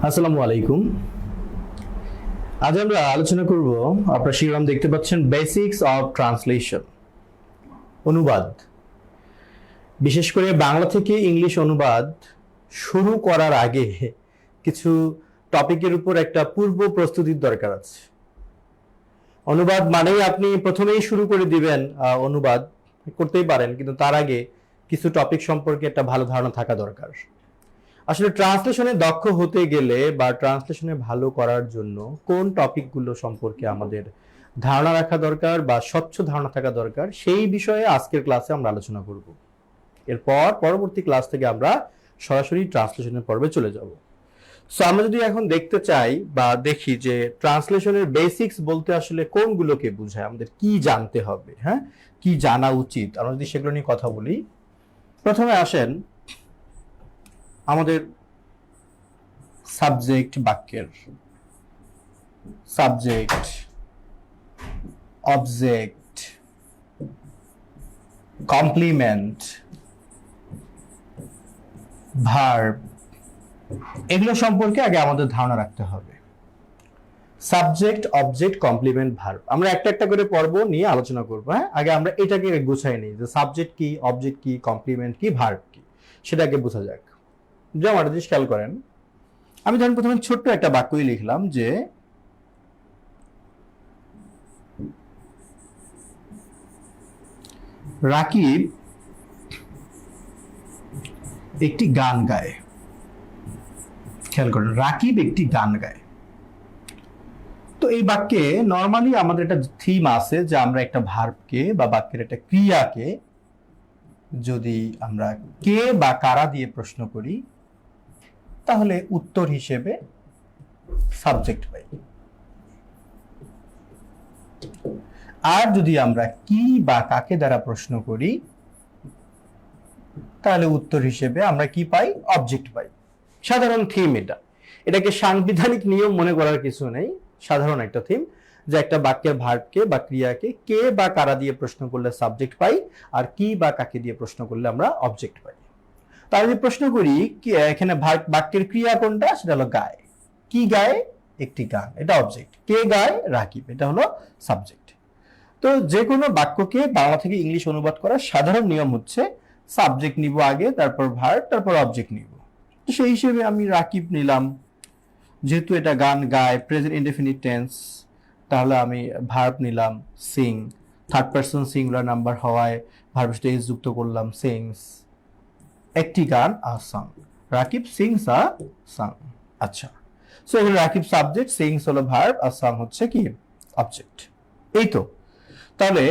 আসসালামু আলাইকুম। আজ আমরা আলোচনা করব, আপনারা শিরোনাম দেখতে পাচ্ছেন, বেসিক্স অফ ট্রান্সলেশন, অনুবাদ। বিশেষ করে বাংলা থেকে ইংলিশ অনুবাদ শুরু করার আগে কিছু টপিকের উপর একটা পূর্ব প্রস্তুতির দরকার আছে। অনুবাদ মানেই আপনি প্রথমেই শুরু করে দিবেন, অনুবাদ করতেই পারেন, কিন্তু তার আগে কিছু টপিক সম্পর্কে একটা ভালো ধারণা থাকা দরকার। আসলে ট্রান্সলেশনে দক্ষ হতে গেলে বা ট্রান্সলেশনে ভালো করার জন্য কোন টপিকগুলো সম্পর্কে আমাদের ধারণা রাখা দরকার বা স্বচ্ছ ধারণা থাকা দরকার, সেই বিষয়ে আজকের ক্লাসে আমরা আলোচনা করব। এরপর পরবর্তী ক্লাস থেকে আমরা সরাসরি ট্রান্সলেশনের পর্বে চলে যাব। সো আমরা যদি এখন দেখতে চাই বা দেখি যে ট্রান্সলেশনের বেসিক্স বলতে আসলে কোনগুলোকে বোঝায়, আমাদের কি জানতে হবে, হ্যাঁ, কি জানা উচিত, আমরা যদি সেগুলো নিয়ে কথা বলি। প্রথমে আসেন আমাদের সাবজেক্ট বাক্যের সাবজেক্ট, অবজেক্ট, কমপ্লিমেন্ট, ভার্ব, এগুলো সম্পর্কে আগে আমাদের ধারণা রাখতে হবে। সাবজেক্ট, অবজেক্ট, কমপ্লিমেন্ট, ভার্ব আমরা একটা একটা করে পর্ব নিয়ে আলোচনা করবো। হ্যাঁ, আগে আমরা এটাকে গুছাই নিই যে সাবজেক্ট কি, অবজেক্ট কি, কমপ্লিমেন্ট কি, ভার্ব কি, সেটাকে বোঝা যাক। যেমন একটা জিনিস খেয়াল করেন, আমি ধরেন প্রথমে ছোট্ট একটা বাক্যই লিখলাম যে রাকিব একটি গান গায়। খেয়াল করেন, রাকিব একটি গান গায়। তো এই বাক্যে নর্মালি আমাদের একটা থিম আছে যে আমরা একটা ভার্বকে বা বাক্যের একটা ক্রিয়াকে যদি আমরা কে বা কারা দিয়ে প্রশ্ন করি, তাহলে উত্তর হিসেবে সাবজেক্ট পাই। আর যদি আমরা কি বা কাকে দ্বারা প্রশ্ন করি, তাহলে উত্তর হিসেবে আমরা কি পাই? অবজেক্ট পাই। সাধারণ থিম এটা, এটাকে সাংবিধানিক নিয়ম মনে করার কিছু নেই, সাধারণ একটা থিম যে একটা বাক্যের ভার্বকে বা ক্রিয়াকে কে বা কারা দিয়ে প্রশ্ন করলে সাবজেক্ট পাই, আর কি বা কাকে দিয়ে প্রশ্ন করলে আমরা অবজেক্ট পাই। তাহলে যদি প্রশ্ন করি এখানে বাক্যের ক্রিয়া কোনটা, সেটা হলো গায়। কি গায়? একটি গান, এটা অবজেক্ট। কে গায়? রাকিব, এটা হলো সাবজেক্ট। তো যে কোনো বাক্যকে বাংলা থেকে ইংলিশ অনুবাদ করার সাধারণ নিয়ম হচ্ছে সাবজেক্ট নিব আগে, তারপর ভার্ব, তারপর অবজেক্ট নিব। তো সেই হিসেবে আমি রাকিব নিলাম, যেহেতু এটা গান গায়, প্রেজেন্ট ইনডেফিনিট টেন্স, তাহলে আমি ভার্ব নিলাম Singh, third person singular number হওয়ায় ভার্বের সাথে এস যুক্ত করলাম, সিংস একটি গান, a song. Rakib sings a song. আচ্ছা, সো এখানে রাকিব সাবজেক্ট, সিংস হলো ভার্ব, আর সং হচ্ছে কি? অবজেক্ট। এই তো। তাহলে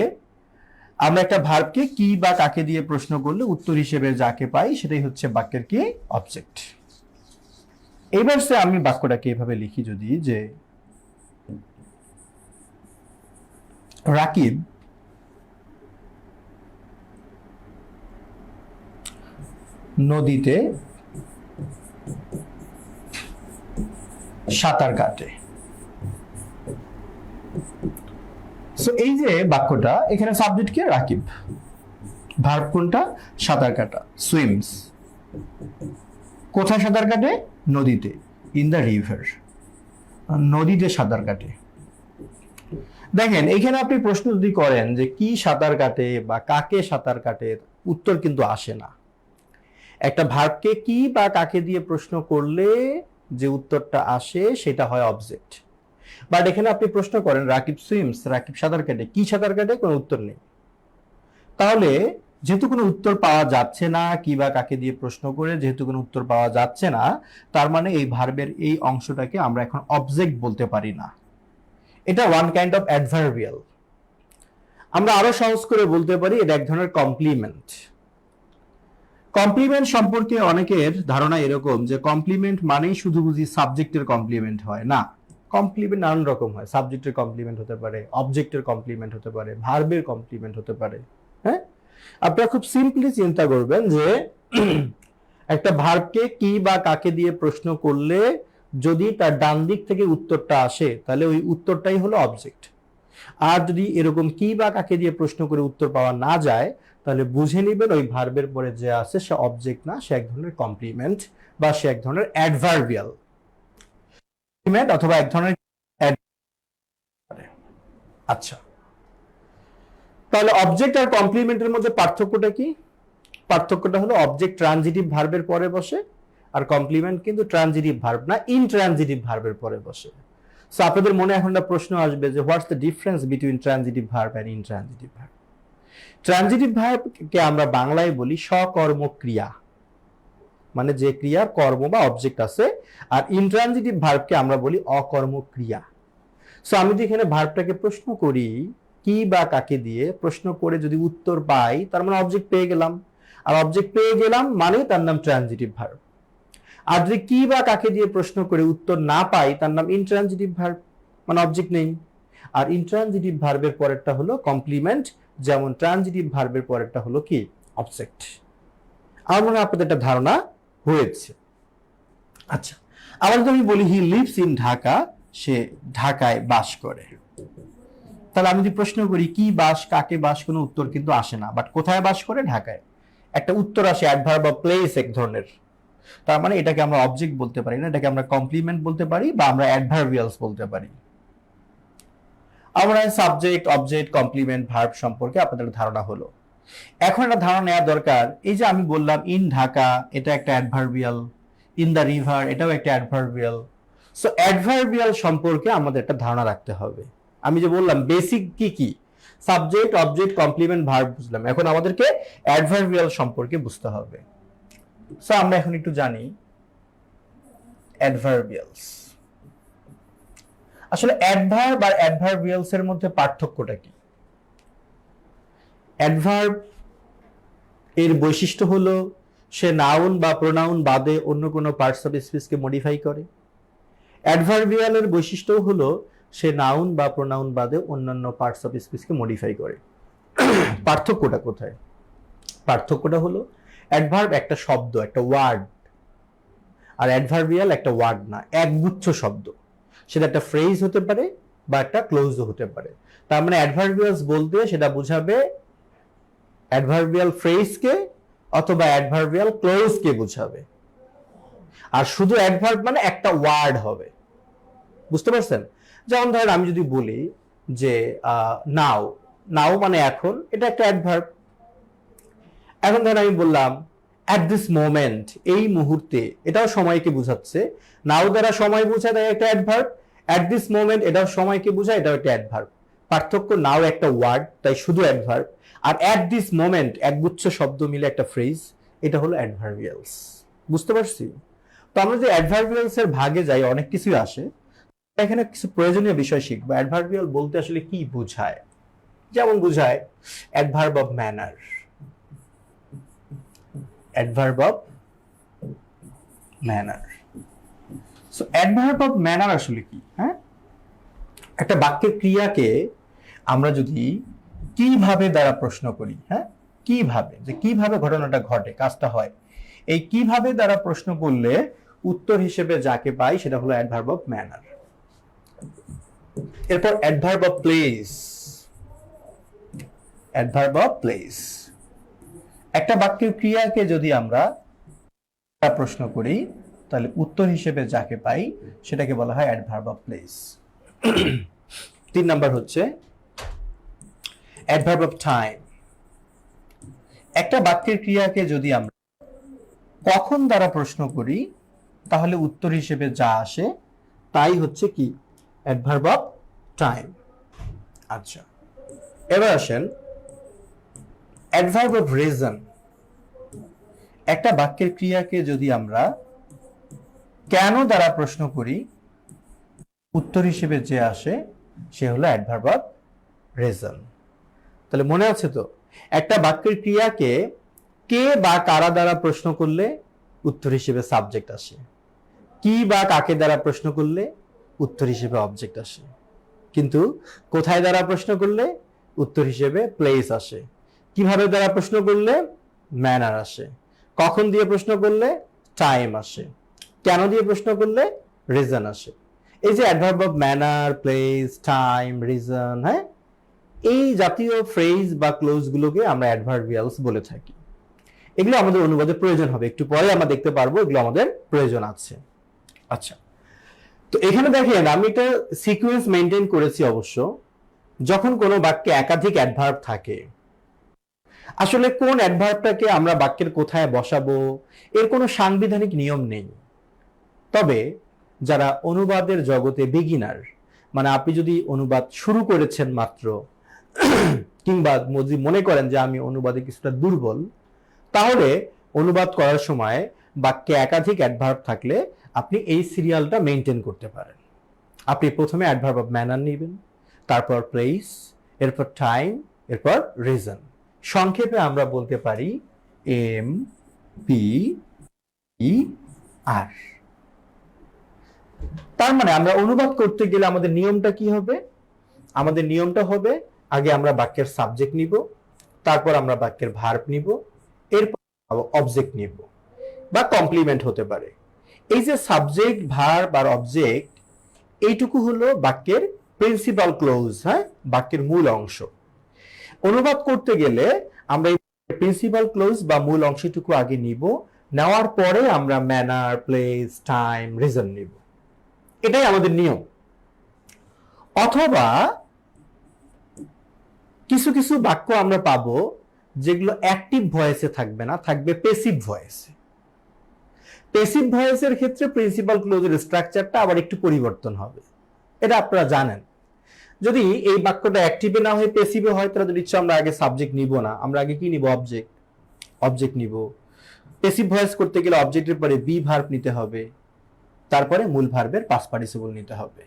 আমরা একটা ভার্বকে কি বা কাকে দিয়ে প্রশ্ন করলে উত্তর হিসেবে যাকে পাই সেটাই হচ্ছে বাক্যের কি? অবজেক্ট। এবার সে আমি বাক্যটাকে এভাবে লিখি যদি, যে রাকিব নদীতে সাঁতার কাটে। সো এই যে বাক্যটা, এখানে সাবজেক্ট কি? রাকিব। ভার্ব কোনটা? সাঁতার কাটা, সুইমস। কোথায় সাঁতার কাটে? নদীতে, ইন দ্য রিভার, নদীতে সাঁতার কাটে। দেখেন, এখানে আপনি প্রশ্ন যদি করেন যে কি সাঁতার কাটে বা কাকে সাঁতার কাটে, উত্তর কিন্তু আসে না। একটা ভার্বকে কি বা কাকে দিয়ে প্রশ্ন করলে যে উত্তরটা আসে সেটা হয় অবজেক্ট। বাট এখানে আপনি প্রশ্ন করেন রাকিব সুইমস, রাকিব সাঁতার কাটে, কি সাঁতার কাটে, কোনো উত্তর নেই। তাহলে যেহেতু কোনো উত্তর পাওয়া যাচ্ছে না, কি বা কাকে দিয়ে প্রশ্ন করে যেহেতু কোনো উত্তর পাওয়া যাচ্ছে না, তার মানে এই ভার্বের এই অংশটাকে আমরা এখন অবজেক্ট বলতে পারি না। এটা ওয়ান কাইন্ড অফ অ্যাডভার্বিয়াল। আমরা আরো সহজ করে বলতে পারি এটা এক ধরনের কমপ্লিমেন্ট। কমপ্লিমেন্ট সম্পর্কে অনেকের ধারণা এরকম যে কমপ্লিমেন্ট মানেই শুধু বুঝি সাবজেক্টের কমপ্লিমেন্ট হয়, না। কমপ্লিমেন্ট নানান রকম হয়, সাবজেক্টের কমপ্লিমেন্ট হতে পারে, অবজেক্টের কমপ্লিমেন্ট হতে পারে, ভার্বের কমপ্লিমেন্ট হতে পারে। হ্যাঁ, আপনারা খুব সিম্পলি চিন্তা করবেন যে একটা ভার্বকে কি বা কাকে দিয়ে প্রশ্ন করলে যদি তার ডান দিক থেকে উত্তরটা আসে, তাহলে ওই উত্তরটাই হলো অবজেক্ট। আর যদি এরকম কি বা কাকে দিয়ে প্রশ্ন করে উত্তর পাওয়া না যায়, তাহলে বুঝে নেবেন ওই ভার্বের পরে যে আছে সে অবজেক্ট না, সে এক ধরনের কমপ্লিমেন্ট বা সে এক ধরনের অ্যাডভার্বিয়াল। কমপ্লিমেন্ট অথবা এক ধরনের আচ্ছা, তাহলে অবজেক্ট আর কমপ্লিমেন্টের মধ্যে পার্থক্যটা কি? পার্থক্যটা হলো অবজেক্ট ট্রানজিটিভ ভার্বের পরে বসে, আর কমপ্লিমেন্ট কিন্তু ট্রানজিটিভ ভার্ব না, ইনট্রানজিটিভ ভার্বের পরে বসে। সো আপনাদের মনে এখন একটা প্রশ্ন আসবে যে what's the difference between transitive verb and intransitive verb. Transitive ভার্বকে আমরা বাংলায় বলি সকর্ম ক্রিয়া, মানে যে ক্রিয়ার কর্ম বা অবজেক্ট আছে, আর ইনট্রানজিটিভ ভার্বকে আমরা বলি অকর্ম ক্রিয়া। সো আমি যদি এখানে ভার্বটাকে প্রশ্ন করি কি বা কাকে দিয়ে, প্রশ্ন করে যদি উত্তর পাই তার মানে অবজেক্ট পেয়ে গেলাম, আর অবজেক্ট পেয়ে গেলাম মানে তার নাম ট্রানজিটিভ ভার্ব। আর যদি কি বা কাকে দিয়ে প্রশ্ন করে উত্তর না পাই তার নাম ইনট্রানজিটিভ ভার্ব, মানে অবজেক্ট নেই। আর ইনট্রানজিটিভ ভার্বের পরেরটা হলো কমপ্লিমেন্ট, যেমন ট্রানজিটিভ ভার্বের পরেরটা হলো কি অবজেক্ট। আমার মনে হয় আপনাদের একটা ধারণা হয়েছে। আচ্ছা, আবার যদি আমি বলি হি লিভস ইন ঢাকা, সে ঢাকায় বাস করে, তাহলে আমি যদি প্রশ্ন করি কি বাস, কাকে বাস, কোনো উত্তর কিন্তু আসে না, বাট কোথায় বাস করে? ঢাকায়। একটা উত্তর আসে অ্যাডভার্ব বা প্লেস এক ধরনের, তার মানে এটাকে আমরা অবজেক্ট বলতে পারি না, এটাকে আমরা কমপ্লিমেন্ট বলতে পারি বা আমরা অ্যাডভার্বিয়ালস বলতে পারি। আমরা সাবজেক্ট, অবজেক্ট, কমপ্লিমেন্ট, ভার্ব সম্পর্কে আপনাদের ধারণা হলো। এখন একটা ধারণা নেওয়া দরকার, এই যে আমি বললাম ইন ঢাকা, এটা একটা অ্যাডভার্বিয়াল, ইন দ্য রিভার এটাও একটা অ্যাডভার্বিয়াল। সো অ্যাডভার্বিয়াল সম্পর্কে আমাদের একটা ধারণা রাখতে হবে। আমি যে বললাম বেসিক কি কি, সাবজেক্ট, অবজেক্ট, কমপ্লিমেন্ট, ভার্ব বুঝলাম, এখন আমাদেরকে অ্যাডভার্বিয়াল সম্পর্কে বুঝতে হবে। সো আমরা এখন একটু জানি অ্যাডভার্বিয়ালস। আসলে অ্যাডভার্ব আর অ্যাডভার্বিয়ালস এর মধ্যে পার্থক্যটা কি? অ্যাডভার্ব এর বৈশিষ্ট্য হলো সে নাউন বা প্রোনাউন বাদে অন্য কোনো পার্টস অফ স্পিচকে মডিফাই করে। অ্যাডভার্বিয়ালের বৈশিষ্ট্য হলো সে নাউন বা প্রোনাউন বাদে অন্যান্য পার্টস অফ স্পিচকে মডিফাই করে। পার্থক্যটা কোথায়? পার্থক্যটা হলো অ্যাডভার্ব একটা শব্দ, একটা ওয়ার্ড, আর অ্যাডভার্বিয়াল একটা ওয়ার্ড না, একগুচ্ছ শব্দ। সেটা একটা ফ্রেজ হতে পারে বা একটা ক্লোজও হতে পারে। তার মানে অ্যাডভার্বিয়ালস বলতে সেটা বোঝাবে অ্যাডভার্বিয়াল ফ্রেজকে অথবা অ্যাডভার্বিয়াল ক্লোজকে বোঝাবে। আর শুধু অ্যাডভার্ব মানে একটা ওয়ার্ড হবে, বুঝতে পারছেন? যেমন ধরেন আমি যদি বলি যে নাও, নাও মানে এখন, এটা একটা অ্যাডভার্ব। এখন ধরেন আমি বললাম অ্যাট দিস মোমেন্ট, এই মুহূর্তে, এটাও সময়কে বোঝাচ্ছে। নাও দ্বারা সময় বোঝায়, তাই একটা অ্যাডভার্ব। অ্যাট দিস মোমেন্ট এটাও সময়কে বোঝায়, এটাও একটা অ্যাডভার্ব। পার্থক্য, নাও একটা ওয়ার্ড তাই শুধু অ্যাডভার্ব, আর অ্যাট দিস মোমেন্ট একগুচ্ছ শব্দ মিলে একটা ফ্রেজ, এটা হলো অ্যাডভার্বিয়ালস। বুঝতে পারছি? তো আমরা যে অ্যাডভার্বিয়ালস এর ভাগে যাই, অনেক কিছুই আসে। এখানে কিছু প্রয়োজনীয় বিষয় শিখবো। অ্যাডভার্বিয়াল বলতে আসলে কি বোঝায়? যেমন বোঝায় adverb of manner, adverb of manner. So adverb of manner আসলে কি? হ্যাঁ, একটা বাক্যের ক্রিয়াকে আমরা যদি কিভাবে দ্বারা প্রশ্ন করি, হ্যাঁ কিভাবে, যে কিভাবে ঘটনাটা ঘটে, কাজটা হয়, এই কিভাবে দ্বারা প্রশ্ন করলে উত্তর হিসেবে যাকে পাই সেটা হলো অ্যাডভার্ব অফ ম্যানার। এরপর adverb of place. Adverb of place, একটা বাক্যের ক্রিয়াকে যদি আমরা প্রশ্ন করি তাহলে উত্তর হিসেবে যাকে পাই সেটাকে বলা হয় অ্যাডভার্ব অফ প্লেস। 3 নাম্বার হচ্ছে অ্যাডভার্ব অফ টাইম। একটা বাক্যের ক্রিয়াকে যদি আমরা কখন দ্বারা প্রশ্ন করি তাহলে উত্তর হিসেবে যা আসে তাই হচ্ছে কি অ্যাডভার্ব অফ টাইম। আচ্ছা, এবার আসেন অ্যাডভার্ব অফ রিজন। একটা বাক্যের ক্রিয়াকে যদি আমরা কেন দ্বারা প্রশ্ন করি উত্তর হিসেবে যে আসে সে হলো অ্যাডভার্ব অফ রিজন। তাহলে মনে আছে তো, একটা বাক্যের ক্রিয়াকে কে বা কারা দ্বারা প্রশ্ন করলে উত্তর হিসেবে সাবজেক্ট আসে, কি বা কাকে দ্বারা প্রশ্ন করলে উত্তর হিসেবে অবজেক্ট আসে, কিন্তু কোথায় দ্বারা প্রশ্ন করলে উত্তর হিসেবে প্লেস আসে, কিভাবে দ্বারা প্রশ্ন করলে ম্যানার আসে, কখন দিয়ে প্রশ্ন করলে টাইম আসে, কেন দিয়ে প্রশ্ন করলে রিজন আসে। এই যে adverb of manner, place, time, reason, হ্যাঁ এই জাতীয় ফ্রেজ বা ক্লোজ গুলোকে আমরা অ্যাডভার্বিয়ালস বলে থাকি। এগুলো আমাদের অনুবাদে প্রয়োজন হবে, একটু পরে আমরা দেখতে পারবো এগুলো আমাদের প্রয়োজন আছে। আচ্ছা, তো এখানে দেখেন আমি একটা সিকোয়েন্স মেনটেন করেছি অবশ্য। যখন কোনো বাক্যে একাধিক অ্যাডভার্ব থাকে, আসলে কোন অ্যাডভার্বটাকে আমরা বাক্যের কোথায় বসাবো এর কোনো সাংবিধানিক নিয়ম নেই। তবে যারা অনুবাদের জগতে বিগিনার, মানে আপনি যদি অনুবাদ শুরু করেছেন মাত্র, কিংবা যদি মনে করেন যে আমি অনুবাদে কিছুটা দুর্বল, তাহলে অনুবাদ করার সময় বাক্যে একাধিক অ্যাডভার্ব থাকলে আপনি এই সিরিয়ালটা মেনটেন করতে পারেন। আপনি প্রথমে অ্যাডভার্ব অফ ম্যানার নেবেন, তারপর প্লেস, এরপর টাইম, এরপর রিজন। সংক্ষেপে আমরা বলতে পারি এম পি ই আর। তার মানে আমরা অনুবাদ করতে গেলে আমাদের নিয়মটা কি হবে? আমাদের নিয়মটা হবে আগে আমরা বাক্যের সাবজেক্ট নিব, তারপর আমরা বাক্যের ভার্ব নিব, এরপর অবজেক্ট নিব, বা কমপ্লিমেন্ট হতে পারে। এই যে সাবজেক্ট, ভার্ব আর অবজেক্ট, এইটুকু হলো বাক্যের প্রিন্সিপাল ক্লোজ, হ্যাঁ, বাক্যের মূল অংশ। অনুবাদ করতে গেলে আমরা এই প্রিন্সিপাল ক্লোজ বা মূল অংশটুকু আগে নিব, নেওয়ার পরে আমরা ম্যানার, প্লেস, টাইম, রিজন নিব। এটাই আমাদের নিয়ম। অথবা কিছু কিছু বাক্য আমরা পাবো যেগুলো অ্যাক্টিভ ভয়েসে থাকবে না, থাকবে প্যাসিভ ভয়েসে। প্যাসিভ ভয়েসের ক্ষেত্রে প্রিন্সিপাল ক্লোজের স্ট্রাকচারটা আবার একটু পরিবর্তন হবে, এটা আপনারা জানেন। যদি এই বাক্যটা অ্যাক্টিভে না হয়ে প্যাসিভে হয়, তাহলে নিশ্চয় আমরা আগে সাবজেক্ট নিব না, আমরা আগে কি নিব? অবজেক্ট নিব। প্যাসিভ ভয়েস করতে গেলে অবজেক্টের পরে বি ভার্ব নিতে হবে, তারপরে মূল ভার্বের পাস্ট পার্টিসিপল নিতে হবে।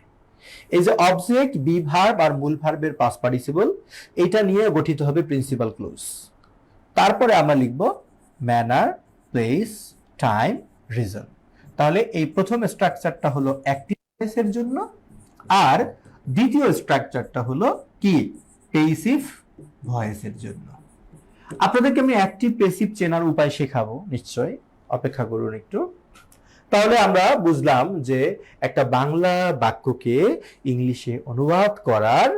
এই যে অবজেক্ট, বি ভার্ব আর মূল ভার্বের পাস্ট পার্টিসিপল, এটা নিয়ে গঠিত হবে প্রিন্সিপাল ক্লোজ। তারপরে আমরা লিখব ম্যানার, প্লেস, টাইম, রিজন। তাহলে এই প্রথম স্ট্রাকচারটা হলো অ্যাক্টিভ ভয়েসের জন্য, আর দ্বিতীয় স্ট্রাকচারটা হলো কি? প্যাসিভ ভয়েসের জন্য। আপনাদেরকে আমি অ্যাক্টিভ প্যাসিভ চেনার উপায় শেখাবো, নিশ্চয় অপেক্ষা করুন একটু। তাহলে আমরা বুঝলাম যে একটা বাংলা বাক্যকে ইংলিশে অনুবাদ করার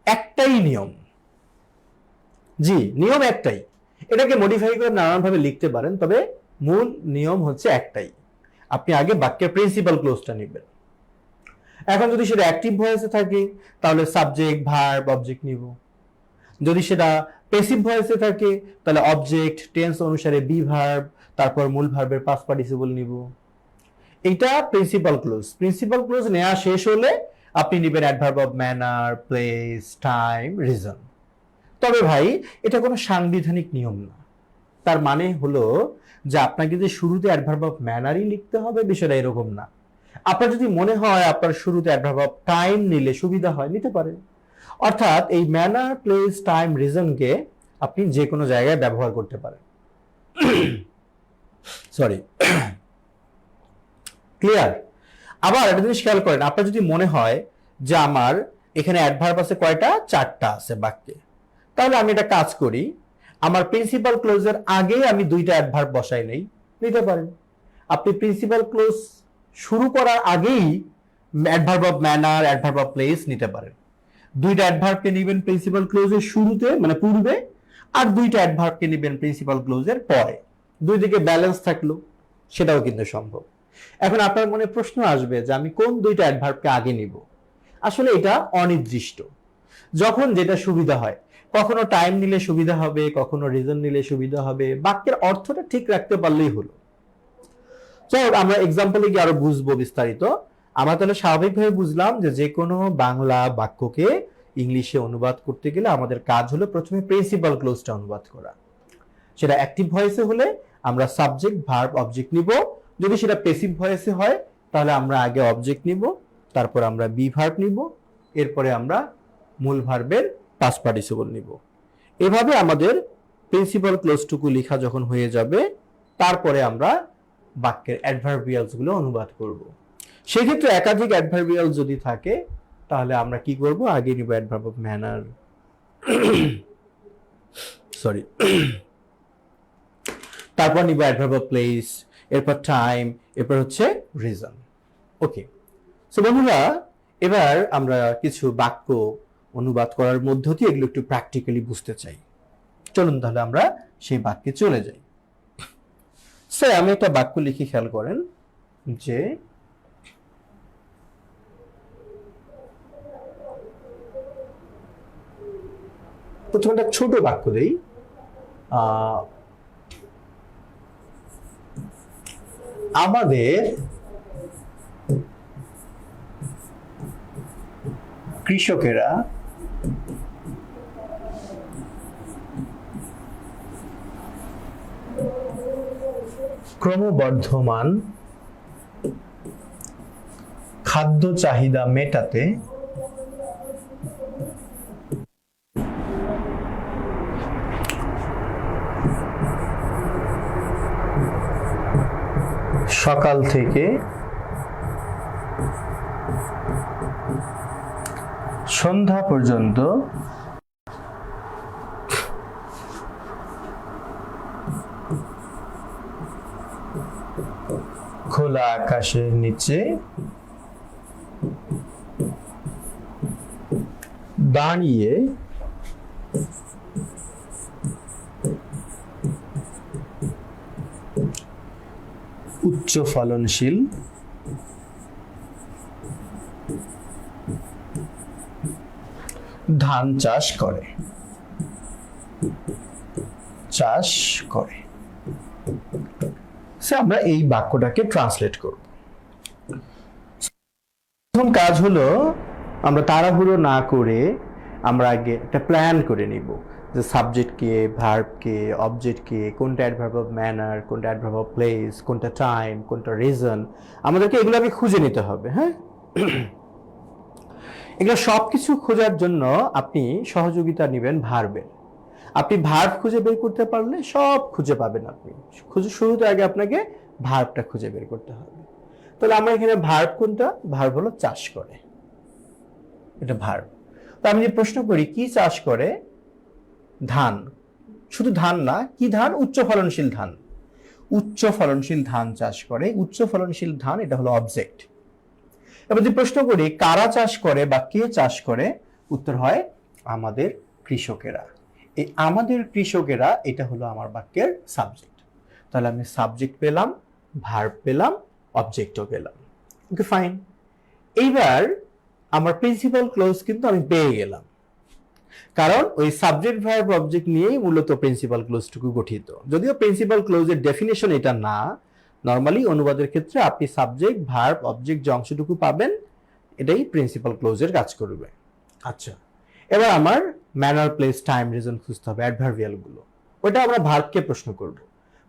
একটাই নিয়ম। জি, নিয়ম একটাই। এটাকে মডিফাই করে নানানভাবে লিখতে পারেন, তবে মূল নিয়ম হচ্ছে একটাই। আপনি আগে বাক্যের প্রিন্সিপাল ক্লোজটা নেবেন। এখন যদি সেটা অ্যাক্টিভ ভয়েসে থাকে, তাহলে সাবজেক্ট, ভার্ব, অবজেক্ট নিব। যদি সেটা প্যাসিভ ভয়েসে থাকে, তাহলে অবজেক্ট, টেন্স অনুসারে বি ভার্ব, তারপর মূল ভার্বের পাস্ট পার্টিসিপল নিব। এটা প্রিন্সিপাল ক্লোজ। প্রিন্সিপাল ক্লোজ নেওয়া শেষ হলে আপনি নেবেন adverb of manner, place, time, reason. তবে ভাই, এটা কোনো সাংবিধানিক নিয়ম না। তার মানে হলো যে আপনাকে যে শুরুতে অ্যাডভার্ব অফ ম্যানারই লিখতে হবে, বিষয়টা এরকম না। আপনার যদি মনে হয় আপনার শুরুতে অ্যাডভার্ব অফ টাইম নিলে সুবিধা হয়, নিতে পারেন। অর্থাৎ এই ম্যানার, প্লেস, টাইম, রিজনকে আপনি যে কোনো জায়গায় ব্যবহার করতে পারেন। Sorry, clear? আবার একটা জিনিস খেয়াল করেন, আপনার যদি মনে হয় যে আমার এখানে অ্যাডভার্ব আছে কয়টা? 4টা আছে বাক্যে, তাহলে আমি একটা কাজ করি, আমার প্রিন্সিপাল ক্লোজের আগে আমি 2টা অ্যাডভার্ব বসাই নেই, নিতে পারেন। আপনি প্রিন্সিপাল ক্লোজ শুরু করার আগেই adverb of manner, adverb of place নিতে পারেন। 2টা অ্যাডভার্বকে নেবেন প্রিন্সিপাল ক্লোজের শুরুতে, মানে পূর্বে, আর 2টা অ্যাডভার্বকে নেবেন প্রিন্সিপাল ক্লোজের পরে। দুই দিকে ব্যালেন্স থাকলো, সেটাও কিন্তু সম্ভব। এখন আপনার মনে প্রশ্ন আসবে যে আমি কোন 2টা অ্যাডভার্বকে আগে নিব? আসলে এটা অনির্দিষ্ট, যখন যেটা সুবিধা হয়। কখনো টাইম নিলে সুবিধা হবে, কখনো রিজন নিলে সুবিধা হবে। বাক্যের অর্থটা ঠিক রাখতে পারলেই হলো। চলো আমরা এক্সাম্পলে গিয়ে আরো বুঝবো বিস্তারিত। আমরা তাহলে স্বাভাবিকভাবে বুঝলাম যে যে কোনো বাংলা বাক্যকে ইংলিশে অনুবাদ করতে গেলে আমাদের কাজ হলো প্রথমে প্রিন্সিপাল ক্লোজটা অনুবাদ করা। সেটা অ্যাক্টিভ ভয়েসে হলে আমরা সাবজেক্ট, ভার্ব, অবজেক্ট নিব। যদি সেটা প্যাসিভ ভয়েসে হয়, তাহলে আমরা আগে অবজেক্ট নিব, তারপর আমরা বি ভার্ব নিব, এরপরে আমরা মূল ভার্বের পাস্ট পার্টিসিপল নিব। এভাবে আমাদের প্রিন্সিপাল ক্লোজটুকু লেখা যখন হয়ে যাবে, তারপরে আমরা বাক্যের অ্যাডভার্বিয়ালস গুলো অনুবাদ করব। সেক্ষেত্রে একাধিক অ্যাডভার্বিয়াল যদি থাকে, তাহলে আমরা কি করব? আগে নিব অ্যাডভার্ব অফ ম্যানার, সরি, তারপর নিব অ্যাডভার্ব অফ প্লেস, এরপর টাইম, এরপর হচ্ছে রিজন। ওকে, সো বন্ধুরা, এবার আমরা কিছু বাক্য অনুবাদ করার মধ্য দিয়ে এগুলো একটু প্র্যাকটিক্যালি বুঝতে চাই। চলুন তাহলে আমরা সেই বাক্যে চলে যাই। স্যার, আমি একটা বাক্য লিখি, খেয়াল করেন যে প্রথমে একটা ছোট বাক্য দেই। আমাদের কৃষকেরা ক্রমবর্ধমান খাদ্য চাহিদা মেটাতে সকাল থেকে সন্ধ্যা পর্যন্ত খোলা আকাশের নিচে দাঁড়িয়ে উচ্চ ফলনশীল ধান চাষ করে আমরা এই বাক্যটাকে ট্রান্সলেট করব। প্রথম কাজ হলো আমরা তাড়াহুড়ো না করে আমরা আগে একটা প্ল্যান করে নিব যে সাবজেক্ট কে, ভার্ব কে, অবজেক্ট কে, কোনটা অ্যাডভার্ব অফ ম্যানার, কোনটা অ্যাডভার্ব অফ প্লেস, কোনটা টাইম, কোনটা রিজন, আমাদেরকে এগুলো আগে খুঁজে নিতে হবে। হ্যাঁ, এগুলো সবকিছু খোঁজার জন্য আপনি সহযোগিতা নেবেন ভার্বের। আপনি ভার্ব খুঁজে বের করতে পারলে সব খুঁজে পাবেন। আপনি শুরুতে আগে আপনাকে ভার্বটা খুঁজে বের করতে হবে। তাহলে আমরা এখানে ভার্ব কোনটা? ভার্ব হলো চাষ করে, এটা ভার্ব। তো আমি যে প্রশ্ন করি কি চাষ করে? ধান। শুধু ধান না, কি ধান? উচ্চ ফলনশীল ধান। উচ্চ ফলনশীল ধান চাষ করে। উচ্চ ফলনশীল ধান, এটা হলো অবজেক্ট। এবার যদি প্রশ্ন করি কারা চাষ করে বা কে চাষ করে, উত্তর হয় আমাদের কৃষকেরা। এই আমাদের কৃষকেরা এটা হলো আমার বাক্যের সাবজেক্ট। তাহলে আমি সাবজেক্ট পেলাম, ভার্ব পেলাম, অবজেক্টও পেলাম। ওকে, ফাইন। এইবার আমার প্রিন্সিপাল ক্লোজ কিন্তু আমি পেয়ে গেলাম, কারণ ওই সাবজেক্ট ভার্ব অবজেক্ট নিয়েই মূলত প্রিন্সিপাল ক্লোজটুকু গঠিত। যদিও প্রিন্সিপাল ক্লোজের ডেফিনেশন এটা না, নর্মালি অনুবাদের ক্ষেত্রে আপনি সাবজেক্ট ভার্ব অবজেক্ট যে অংশটুকু পাবেন এটাই প্রিন্সিপাল ক্লোজের কাজ করবে। আচ্ছা, এবার আমার ম্যানার, প্লেস, টাইম, রিজন খুঁজতে হবে, অ্যাডভার্বিয়াল গুলো। ওটা আমরা ভার্বকে প্রশ্ন করব।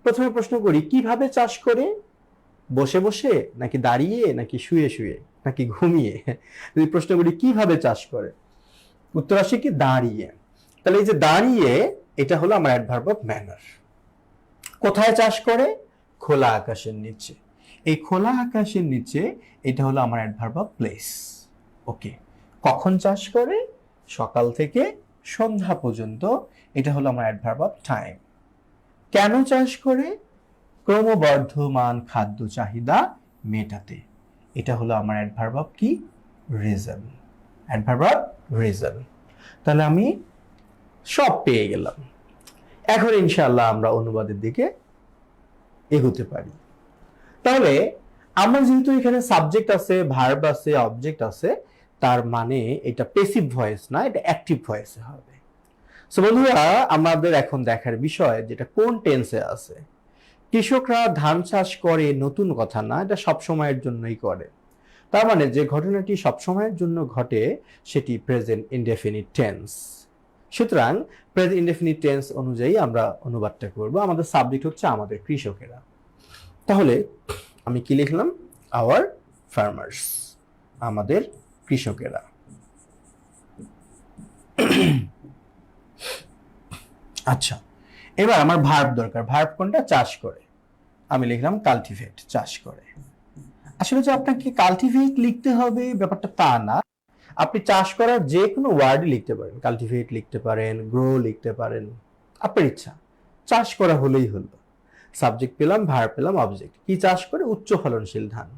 প্রথমে প্রশ্ন করি কিভাবে চাষ করে? বসে বসে, নাকি দাঁড়িয়ে, নাকি শুয়ে শুয়ে, নাকি ঘুমিয়ে? যদি প্রশ্ন করি কিভাবে চাষ করে, উত্তর আসে কি? দাঁড়িয়ে। তাহলে এই যে দাঁড়িয়ে, এটা হলো আমার অ্যাডভার্ব অফ ম্যানার। কোথায় চাষ করে? খোলা আকাশের নিচে। এই খোলা আকাশের নিচে, এটা হলো আমার অ্যাডভার্ব অফ প্লেস। ওকে, কখন চাষ করে? সকাল থেকে সন্ধ্যা পর্যন্ত, এটা হলো আমার অ্যাডভার্ব অফ টাইম। কেন চাষ করে? ক্রমবর্ধমান খাদ্য চাহিদা মেটাতে, এটা হলো আমার অ্যাডভার্ব অফ কি? রিজন। Adverb of reason. তাহলে আমি সব পেয়ে গেলাম। এখন ইনশাআল্লাহ আমরা অনুবাদের দিকে এগোতে পারি। তাহলে আমরা যেহেতু এখানে সাবজেক্ট আছে, ভার্ব আছে, অবজেক্ট আছে, তার মানে এটা প্যাসিভ ভয়েস না, এটা অ্যাক্টিভ ভয়েসে হবে। সো বন্ধুরা, আমাদের এখন দেখার বিষয় যেটা কোন টেন্সে আছে। কৃষকরা ধান চাষ করে নতুন কথা না, এটা সব সময়ের জন্যই করে। তার মানে যে ঘটনাটি সব সময়ের জন্য ঘটে সেটি প্রেজেন্ট ইনডেফিনিট টেন্স। সুতরাং প্রেজেন্ট ইনডেফিনিট টেন্স অনুযায়ী আমরা অনুবাদটা করব। আমাদের সাবজেক্ট হচ্ছে আমাদের কৃষকেরা। তাহলে আমি কি লিখলাম? আওয়ার ফার্মার্স, আমাদের কৃষকেরা। আচ্ছা, এবার আমার ভার্ব দরকার। ভার্ব কোনটা? চাষ করে। আমি লিখলাম কাল্টিভেট, চাষ করে। আসলে যে আপনাকে কাল্টিভেট লিখতে হবে ব্যাপারটা তা না, আপনি চাষ করার যে কোনো ওয়ার্ডই লিখতে পারেন। কাল্টিভেট লিখতে পারেন, গ্রো লিখতে পারেন, আপনার ইচ্ছা। চাষ করা হলেই হলো। সাবজেক্ট পেলাম, ভার্ব পেলাম, অবজেক্ট। কি চাষ করে? উচ্চ ফলনশীল ধান।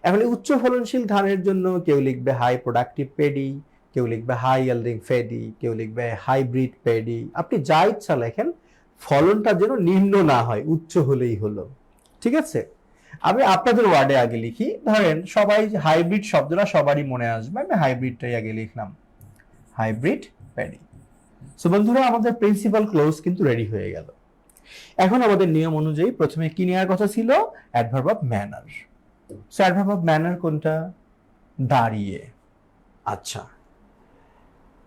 এখন উচ্চ ফলনশীল ধানের জন্য কেউ লিখবে হাই প্রোডাক্টিভ পেডি, কেউ লিখবে হাই ইয়েল্ডিং ফেডি, কেউ লিখবে হাইব্রিড পেডি। আপনি যা ইচ্ছা লেখেন, ফলনটা যেন নিম্ন না হয়, উচ্চ হলেই হলো। ঠিক আছে, আমি আপনাদের ওয়ার্ডে আগে লিখি। ধরেন সবাই হাইব্রিড শব্দটা সবারই মনে আসবে, আমি হাইব্রিডটাই আগে লিখলাম, হাইব্রিড প্যাডি। সো বন্ধুরা, আমাদের প্রিন্সিপাল ক্লোজ কিন্তু রেডি হয়ে গেল। এখন আমাদের নিয়ম অনুযায়ী প্রথমে কি নেওয়ার কথা ছিল? Adverb of manner. So adverb of manner কোনটা? দাঁড়িয়ে। আচ্ছা,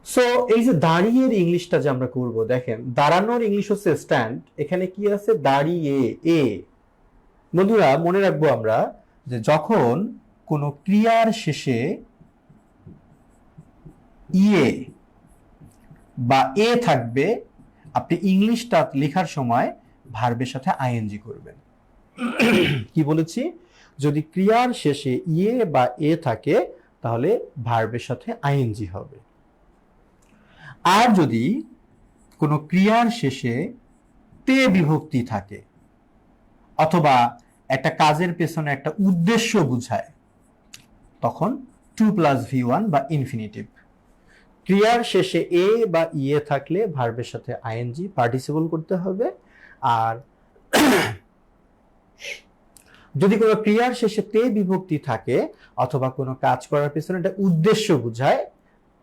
সো এই যে দাঁড়িয়ে ইংলিশটা যে আমরা করব, দেখেন দাঁড়ানোর ইংলিশ হচ্ছে স্ট্যান্ড, এখানে কি আছে? দাঁড়িয়ে এ। বন্ধুরা মনে রাখবো আমরা যে যখন কোনো ক্রিয়ার শেষে ইয়ে বা এ থাকবে, আপনি ইংলিশটা লেখার সময় ভার্বের সাথে আইএনজি করবেন। কি বলেছি? যদি ক্রিয়ার শেষে ইয়ে বা এ থাকে তাহলে ভার্বের সাথে আইএনজি হবে। আর যদি কোনো ক্রিয়ার শেষে তে বিভক্তি থাকে অথবা একটা কাজের পেছনে একটা উদ্দেশ্য বোঝায়, তখন 2+V1 বা ইনফিনিটিভ। ক্রিয়ার শেষে এ বা ইয়ে থাকলে ভার্বের সাথে আইএনজি পার্টিসিপল করতে হবে। আর যদি কোনো ক্রিয়ার শেষে তে বিভক্তি থাকে অথবা কোনো কাজ করার পেছনে একটা উদ্দেশ্য বোঝায়,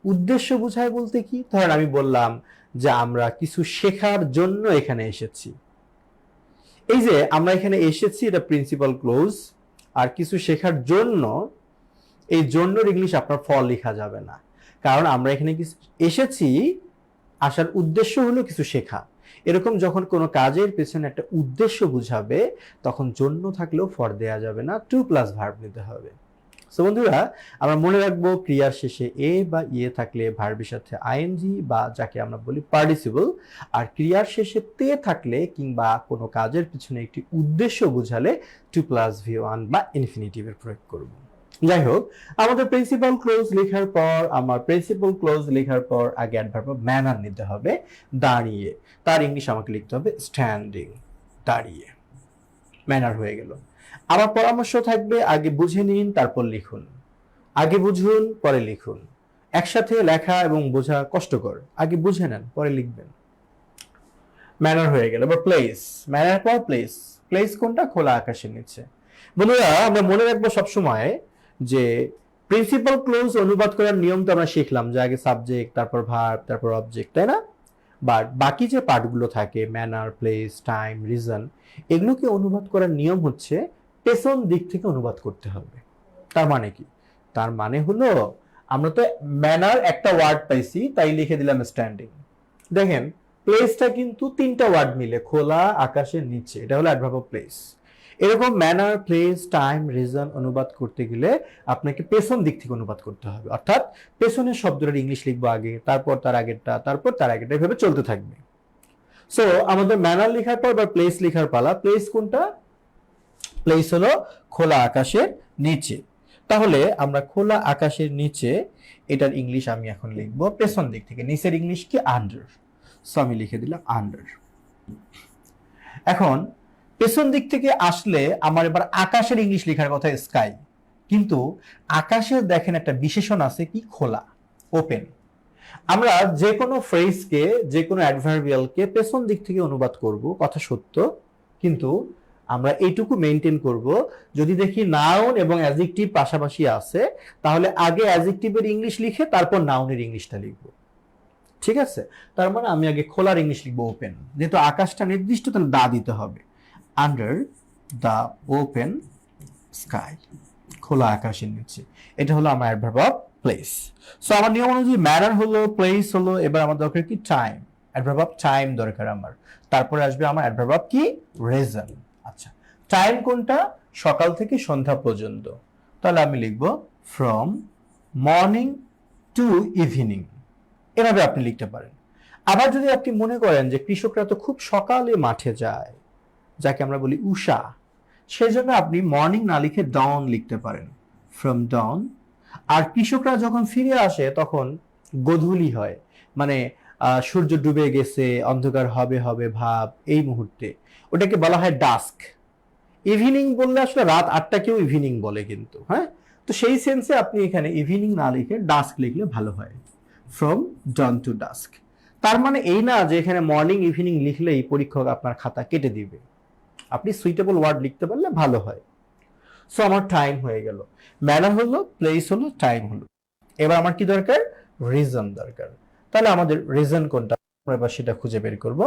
উদ্দেশ্য বোঝায় বলতে কি? ধরেন আমি বললাম যে আমরা কিছু শেখার জন্য এখানে এসেছি। এই যে আমরা এখানে এসেছি, এটা প্রিন্সিপাল ক্লোজ। আর কিছু শেখার জন্য, এই জন্যর ইংলিশ আপনার ফল লেখা যাবে না, কারণ আমরা এখানে এসেছি, আসার উদ্দেশ্য হলো কিছু শেখা। এরকম যখন কোনো কাজের পেছনে একটা উদ্দেশ্য বুঝাবে তখন জন্য থাকলেও ফর দেয়া যাবে না, 2+ ভার্ব নিতে হবে। সো বন্ধুরা, আমরা মনে রাখবো ক্রিয়ার শেষে এ বা ইয়ে থাকলে ভার্বের সাথে আইএনজি বা যাকে আমরা বলি পার্টিসিপল, আর ক্রিয়ার শেষে তে থাকলে কিংবা কোনো কাজের পিছনে একটি উদ্দেশ্য বুঝালে 2+V1 বা ইনফিনিটিভের প্রয়োগ করব। যাই হোক, আমাদের প্রিন্সিপাল ক্লোজ লেখার পর আগে অ্যাডভার্ব অফ ম্যানার নিতে হবে, দাঁড়িয়ে। তার ইংলিশ আমাকে লিখতে হবে স্ট্যান্ডিং, দাঁড়িয়ে। ম্যানার হয়ে গেল। আমার পরামর্শ থাকবে আগে বুঝে নিন তারপর লিখুন, আগে বুঝুন পরে লিখুন। একসাথে লেখা এবং বোঝা কষ্টকর, আগে বুঝে নেন পরে লিখবেন। ম্যানার হয়ে গেল। এবার প্লেস। ম্যানার পর প্লেস। প্লেস কোনটা? খোলা আকাশের নিচে। বন্ধুরা, আমরা মনে রাখবো সবসময় যে প্রিন্সিপাল ক্লোজ অনুবাদ করার নিয়ম তো আমরা শিখলাম, যে আগে সাবজেক্ট, তারপর ভার্ব, তারপর অবজেক্ট, তাই না? বাট বাকি যে পার্টগুলো থাকে, ম্যানার, প্লেস, টাইম, রিজন, এগুলোকে অনুবাদ করার নিয়ম হচ্ছে পেছন দিক থেকে অনুবাদ করতে হবে। তার মানে কি? তার মানে হলো আমরা তো ম্যানার একটা ওয়ার্ড পাইছি তাই লিখে দিলাম স্ট্যান্ডিং। দেখেন প্লেসটা কিন্তু 3টা ওয়ার্ড মিলে, খোলা আকাশের নিচে, এটা হলো অ্যাডভার্ব অফ প্লেস। এরকম ম্যানার, প্লেস, টাইম, রিজন অনুবাদ করতে গেলে আপনাকে পেছন দিক থেকে অনুবাদ করতে হবে, অর্থাৎ পেছনের শব্দটার ইংলিশ লিখবো আগে, তারপর তার আগেরটা, তারপর তার আগেরটা, এভাবে চলতে থাকবে। সো আমাদের ম্যানার লেখার পর বা প্লেস লেখার পালা। প্লেস কোনটা? প্লেস হলো খোলা আকাশের নিচে। তাহলে আমরা খোলা আকাশের নিচে, এটার ইংলিশ আমি এখন লিখবো পেছন দিক থেকে। নিচের ইংলিশ কি? আন্ডার। সো আমি লিখে দিলাম আন্ডার। এখন পেছন দিক থেকে আসলে আমার এবার আকাশের ইংলিশ লেখার কথা স্কাই, কিন্তু আকাশের দেখেন একটা বিশেষণ আছে কি? খোলা, ওপেন। আমরা যে কোনো ফ্রেজকে, যে কোনো অ্যাডভার্বিয়ালকে পেছন দিক থেকে অনুবাদ করব, কথা সত্য, কিন্তু আমরা এইটুকু মেনটেন করব, যদি দেখি নাউন এবং অ্যাডজেক্টিভ পাশাপাশি আছে তাহলে আগে অ্যাডজেক্টিভের ইংলিশ লিখে তারপর নাউনের ইংলিশটা লিখব। ঠিক আছে? তার মানে আমি আগে খোলার ইংলিশ লিখবো ওপেন, যেহেতু আকাশটা নির্দিষ্ট তাহলে দা দিতে হবে। আন্ডার দ্য ওপেন স্কাই, খোলা আকাশের নিচে। এটা হলো আমার অ্যাডভার্ব অফ প্লেস। সো আমার নিয়ম অনুযায়ী ম্যানার হলো, প্লেস হলো, এবার আমার দরকার কি? টাইম। অ্যাডভার্ব অফ টাইম দরকার আমার। তারপরে আসবে আমার অ্যাডভার্ব অফ কি? রিজন। আচ্ছা, টাইম কোনটা? সকাল থেকে সন্ধ্যা পর্যন্ত। তাহলে আমি লিখব ফ্রম মর্নিং টু ইভিনিং, এভাবে আপনি লিখতে পারেন। আবার যদি আপনি মনে করেন যে কৃষকরা তো খুব সকালে মাঠে যায়, যাকে আমরা বলি উষা, সেজন্য আপনি মর্নিং না লিখে ডন লিখতে পারেন, ফ্রম ডন। আর কৃষকরা যখন ফিরে আসে তখন গোধূলি হয়, মানে সূর্য ডুবে গেছে, অন্ধকার হবে হবে ভাব এই মুহূর্তে, ওটাকে বলা হয় ডাস্ক। ইভিনিং বললে আসলে রাত 8টাকেও ইভিনিং বলে কিন্তু, হ্যাঁ। তো সেই সেন্সে আপনি এখানে ইভিনিং না লিখে ডাস্ক লিখলে ভালো হয়, ফ্রম ডন টু ডাস্ক। তার মানে এই না যে এখানে মর্নিং ইভিনিং লিখলেই পরীক্ষক আপনার খাতা কেটে দিবে, আপনি সুইটেবল ওয়ার্ড লিখতে পারলে ভালো হয়। সো আমার টাইম হয়ে গেল, ম্যানার হলো, প্লেস হলো, টাইম হলো। এবার আমার কি দরকার? রিজন দরকার। তাহলে আমাদের রিজন কোনটা? আমরা এবার সেটা খুঁজে বের করব।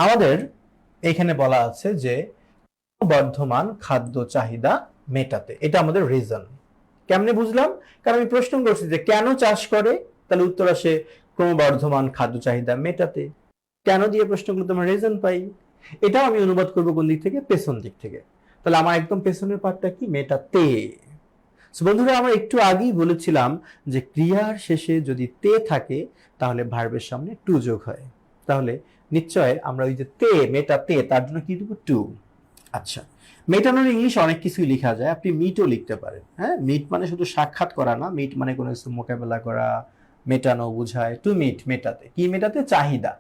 আমাদের এখানে বলা আছে যে বর্ধমান খাদ্য চাহিদা মেটাতে, এটা আমাদের রিজন। কেমনে বুঝলাম? কারণ আমি প্রশ্ন করছি যে কেন চাষ করে, তাহলে উত্তর আসে ক্রমবর্ধমান খাদ্য চাহিদা মেটাতে। কেন দিয়ে প্রশ্ন করলে তোমার রিজন পাই। এটাও আমি অনুবাদ করবো কোন দিক থেকে? পেছন দিক থেকে। তাহলে আমার একদম পেছনের পার্টটা কি? মেটাতে। বন্ধুরা, আমরা একটু আগেই বলেছিলাম যে ক্রিয়ার শেষে যদি তে থাকে তাহলে ভার্বের সামনে টু যোগ হয়। তাহলে নিশ্চয় আমরা ওই যে তে, মেটাতে, তার জন্য কি দেবো? টু। আচ্ছা, মেটানোর ইংলিশ অনেক কিছুই লেখা যায়, আপনি মিটও লিখতে পারেন। হ্যাঁ, মিট মানে শুধু সাক্ষাৎ করা না, মিট মানে কোনো কিছু মোকাবেলা করা, মেটানো বোঝায়। টু মিট, মেটাতে। কি মেটাতে? চাহিদা।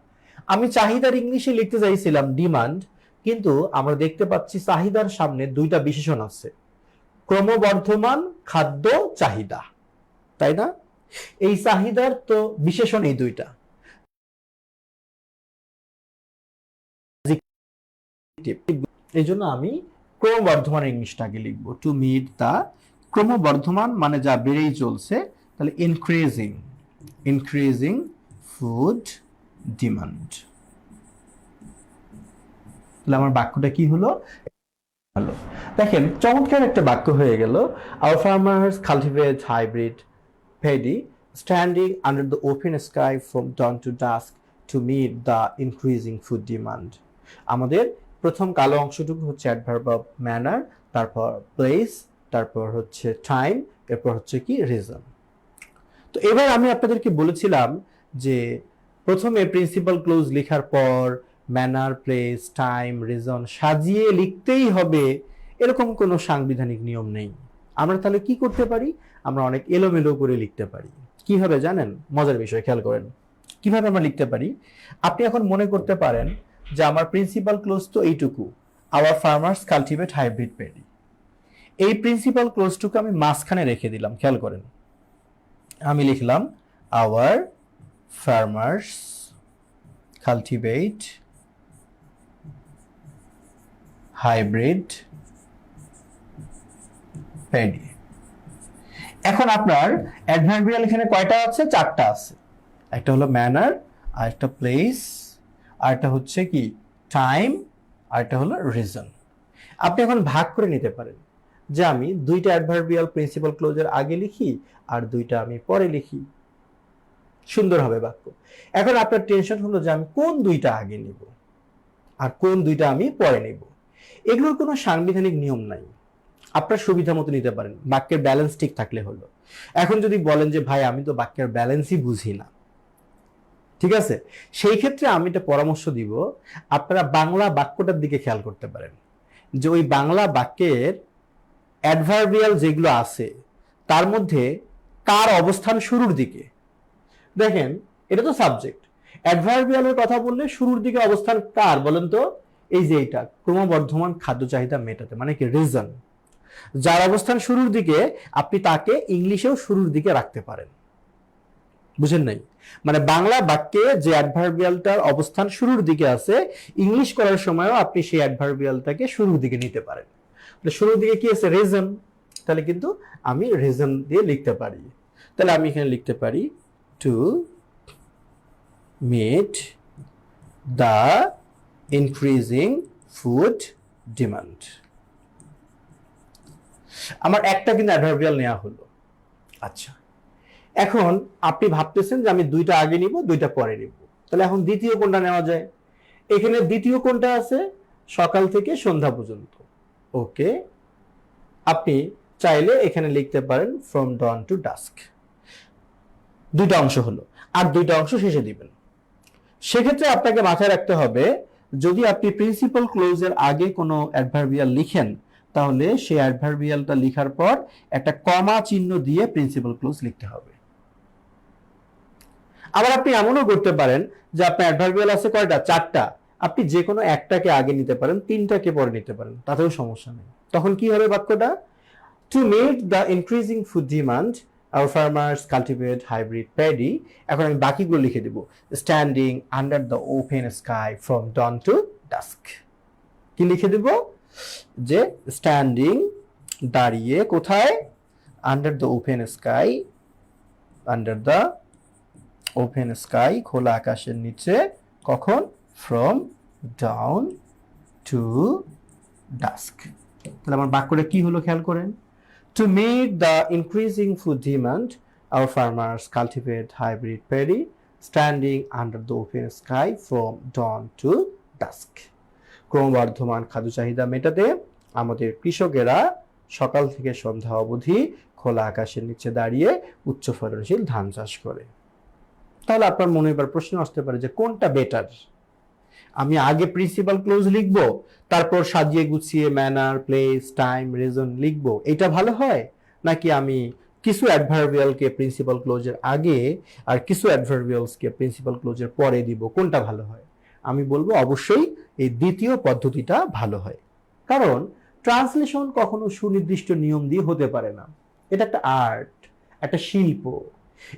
আমি চাহিদার ইংলিশে লিখতে চাইছিলাম ডিমান্ড, কিন্তু আমরা দেখতে পাচ্ছি চাহিদার সামনে দুইটা বিশেষণ আছে, ক্রমবর্ধমান খাদ্য চাহিদা, তাই না? এই চাহিদার তো বিশেষণ এই দুইটা। এই জন্য আমি ক্রমবর্ধমান ইংলিশটা আগে লিখবো, টু মিট দা। ক্রমবর্ধমান মানে যা বেড়েই চলছে, তাহলে ইনক্রিজিং, ইনক্রিজিং ফুড ডিমান্ড। তাহলে আমার বাক্যটা কি হলো? হলো, দেখেন চমৎকার একটা বাক্য হয়ে গেল। Our farmers cultivate hybrid paddy standing under the open sky from dawn to dusk to meet the increasing food demand. আমাদের প্রথম কালো অংশটুকু হচ্ছে অ্যাডভার্ব অফ ম্যানার, তারপর প্লেস, তারপর হচ্ছে টাইম, এরপর হচ্ছে কি? রিজন। তো এবার আমি আপনাদেরকে বলেছিলাম যে প্রথমে প্রিন্সিপাল ক্লোজ লেখার পর ম্যানার, প্লেস, টাইম, রিজন সাজিয়ে লিখতেই হবে, এরকম কোনো সাংবিধানিক নিয়ম নেই। আমরা তাহলে কি করতে পারি? আমরা অনেক এলোমেলো করে লিখতে পারি। কিভাবে জানেন? মজার বিষয়, খেয়াল করেন কিভাবে আমরা লিখতে পারি। আপনি এখন মনে করতে পারেন যে আমার প্রিন্সিপাল ক্লোজ তো এইটুকু, our farmers cultivate hybrid paddy. এই প্রিন্সিপাল ক্লোজটুকু আমি মাঝখানে রেখে দিলাম, খেয়াল করেন। আমি লিখলাম our farmers cultivate hybrid paddy. এখন আপনার অ্যাডভার্বিয়াল এখানে কয়টা আছে? চারটা আছে। একটা হলো ম্যানার, আর একটা প্লেস, আর একটা হচ্ছে কি? টাইম, আর একটা হলো রিজন। আপনি এখন ভাগ করে নিতে পারেন যে আমি দুইটা অ্যাডভার্বিয়াল প্রিন্সিপাল ক্লোজের আগে লিখি আর দুইটা আমি পরে লিখি, সুন্দর হবে বাক্য। এখন আপনার টেনশন হলো যে আমি কোন দুইটা আগে নিব আর কোন দুইটা আমি পরে নিব। এগুলোর কোনো সাংবিধানিক নিয়ম নাই, আপনার সুবিধা মতো নিতে পারেন, বাক্যের ব্যালেন্স ঠিক থাকলে হলো। এখন যদি বলেন যে ভাই আমি তো বাক্যের ব্যালেন্সই বুঝি না, ঠিক আছে, সেই ক্ষেত্রে আমি একটা পরামর্শ দিব, আপনারা বাংলা বাক্যটার দিকে খেয়াল করতে পারেন যে ওই বাংলা বাক্যের অ্যাডভার্বিয়াল যেগুলো আছে তার মধ্যে কার অবস্থান শুরুর দিকে। দেখেন এটা তো সাবজেক্ট, অ্যাডভার্বিয়ালের কথা বললে শুরুর দিকে অবস্থান কার বলেন তো? এই যে এটা, ক্রমবর্ধমান খাদ্য চাহিদা মেটাতে, মানে কি? রিজন। যার অবস্থান শুরুর দিকে আপনি তাকে ইংলিশেও শুরুর দিকে রাখতে পারেন। বুঝেন নাই? মানে বাংলা বাক্যে যে অ্যাডভার্বিয়ালটার অবস্থান শুরুর দিকে আছে, ইংলিশ করার সময়ও আপনি সেই অ্যাডভার্বিয়ালটাকে শুরুর দিকে নিতে পারেন। শুরুর দিকে কি আছে? রিজন। তাহলে কিন্তু আমি রিজন দিয়ে লিখতে পারি। তাহলে আমি এখানে লিখতে পারি to meet the increasing food demand. আমার একটা কিন্তু অ্যাডভার্বিয়াল নেওয়া হলো। আচ্ছা, এখন আপনি ভাবতেছেন যে আমি দুইটা আগে নিব দুইটা পরে নিব, তাহলে এখন দ্বিতীয় কোনটা নেওয়া যায়? এখানে দ্বিতীয় কোনটা আছে? সকাল থেকে সন্ধ্যা পর্যন্ত। ওকে, আপনি চাইলে এখানে লিখতে পারেন ফ্রম ডন টু ডাস্ক। দুইটা অংশ হলো, আর দুইটা অংশ শেষে দিবেন। সেক্ষেত্রে আপনাকে মাথায় রাখতে হবে, যদি আপনি প্রিন্সিপাল ক্লোজের আগে কোনো অ্যাডভার্বিয়াল লিখেন তাহলে সেই অ্যাডভার্বিয়ালটা লেখার পর একটা কমা চিহ্ন দিয়ে প্রিন্সিপাল ক্লোজ লিখতে হবে। আবার আপনি এমনও করতে পারেন যে আপনার অ্যাডভার্বিয়াল আছে কয়টা? চারটা, আপনি যে কোনো একটাকে আগে নিতে পারেন, তিনটাকে পরে নিতে পারেন, তাতেও সমস্যা নেই। তখন কি হবে বাক্যটা? To meet the increasing food demand our farmers cultivate hybrid paddy। এখন আমি বাকিগুলো লিখে দেব, standing under the open sky from dawn to dusk. কি লিখে দেব? যে স্ট্যান্ডিং, দাঁড়িয়ে কোথায়? Under the open sky, under the open sky, খোলা আকাশের নিচে, কখন? From dawn to dusk. তাহলে আমার বাক্যটা কি হলো খেয়াল করেন। To meet the increasing food demand, our farmers cultivate hybrid paddy, standing under the open sky from dawn to dusk. ক্রমবর্ধমান খাদ্য চাহিদা মেটাতে আমাদের কৃষকেরা সকাল থেকে সন্ধ্যা অবধি খোলা আকাশের নিচে দাঁড়িয়ে উচ্চ ফলনশীল ধান চাষ করে। তাহলে আপনার মনে এবার প্রশ্ন আসতে পারে যে কোনটা বেটার? আমি আগে প্রিন্সিপাল ক্লোজ লিখবো, তারপর সাজিয়ে গুছিয়ে ম্যানার, প্লেস, টাইম, রিজন লিখবো, এটা ভালো হয়, নাকি আমি কিছু অ্যাডভার্বিয়ালকে প্রিন্সিপাল ক্লোজের আগে আর কিছু অ্যাডভার্বিয়ালসকে প্রিন্সিপাল ক্লোজের পরে দিব, কোনটা ভালো হয়? আমি বলবো অবশ্যই এই দ্বিতীয় পদ্ধতিটা ভালো হয়। কারণ ট্রান্সলেশন কখনো সুনির্দিষ্ট নিয়ম দিয়ে হতে পারে না। এটা একটা আর্ট, একটা শিল্প।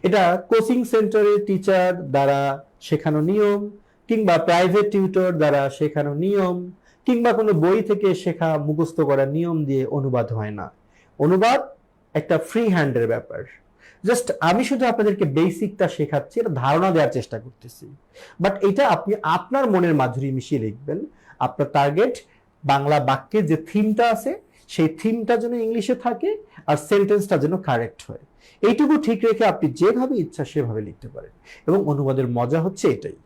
এটা কোচিং সেন্টারের টিচার দ্বারা শেখানো নিয়ম, কিংবা প্রাইভেট টিউটর দ্বারা শেখানো নিয়ম, কিংবা কোনো বই থেকে শেখা মুখস্থ করা নিয়ম দিয়ে অনুবাদ হয় না। অনুবাদ একটা ফ্রি হ্যান্ডের ব্যাপার। জাস্ট আমি শুধু আপনাদেরকে বেসিকটা শেখাচ্ছি, এটা ধারণা দেওয়ার চেষ্টা করতেছি। বাট এটা আপনি আপনার মনের মাধুরী মিশিয়ে লিখবেন। আপনার টার্গেট বাংলা বাক্যে যে থিমটা আছে সেই থিমটা যেন ইংলিশে থাকে আর সেন্টেন্সটা যেন কারেক্ট হয়। এইটুকু ঠিক রেখে আপনি যেভাবে ইচ্ছা সেভাবে লিখতে পারেন, এবং অনুবাদের মজা হচ্ছে এটাই।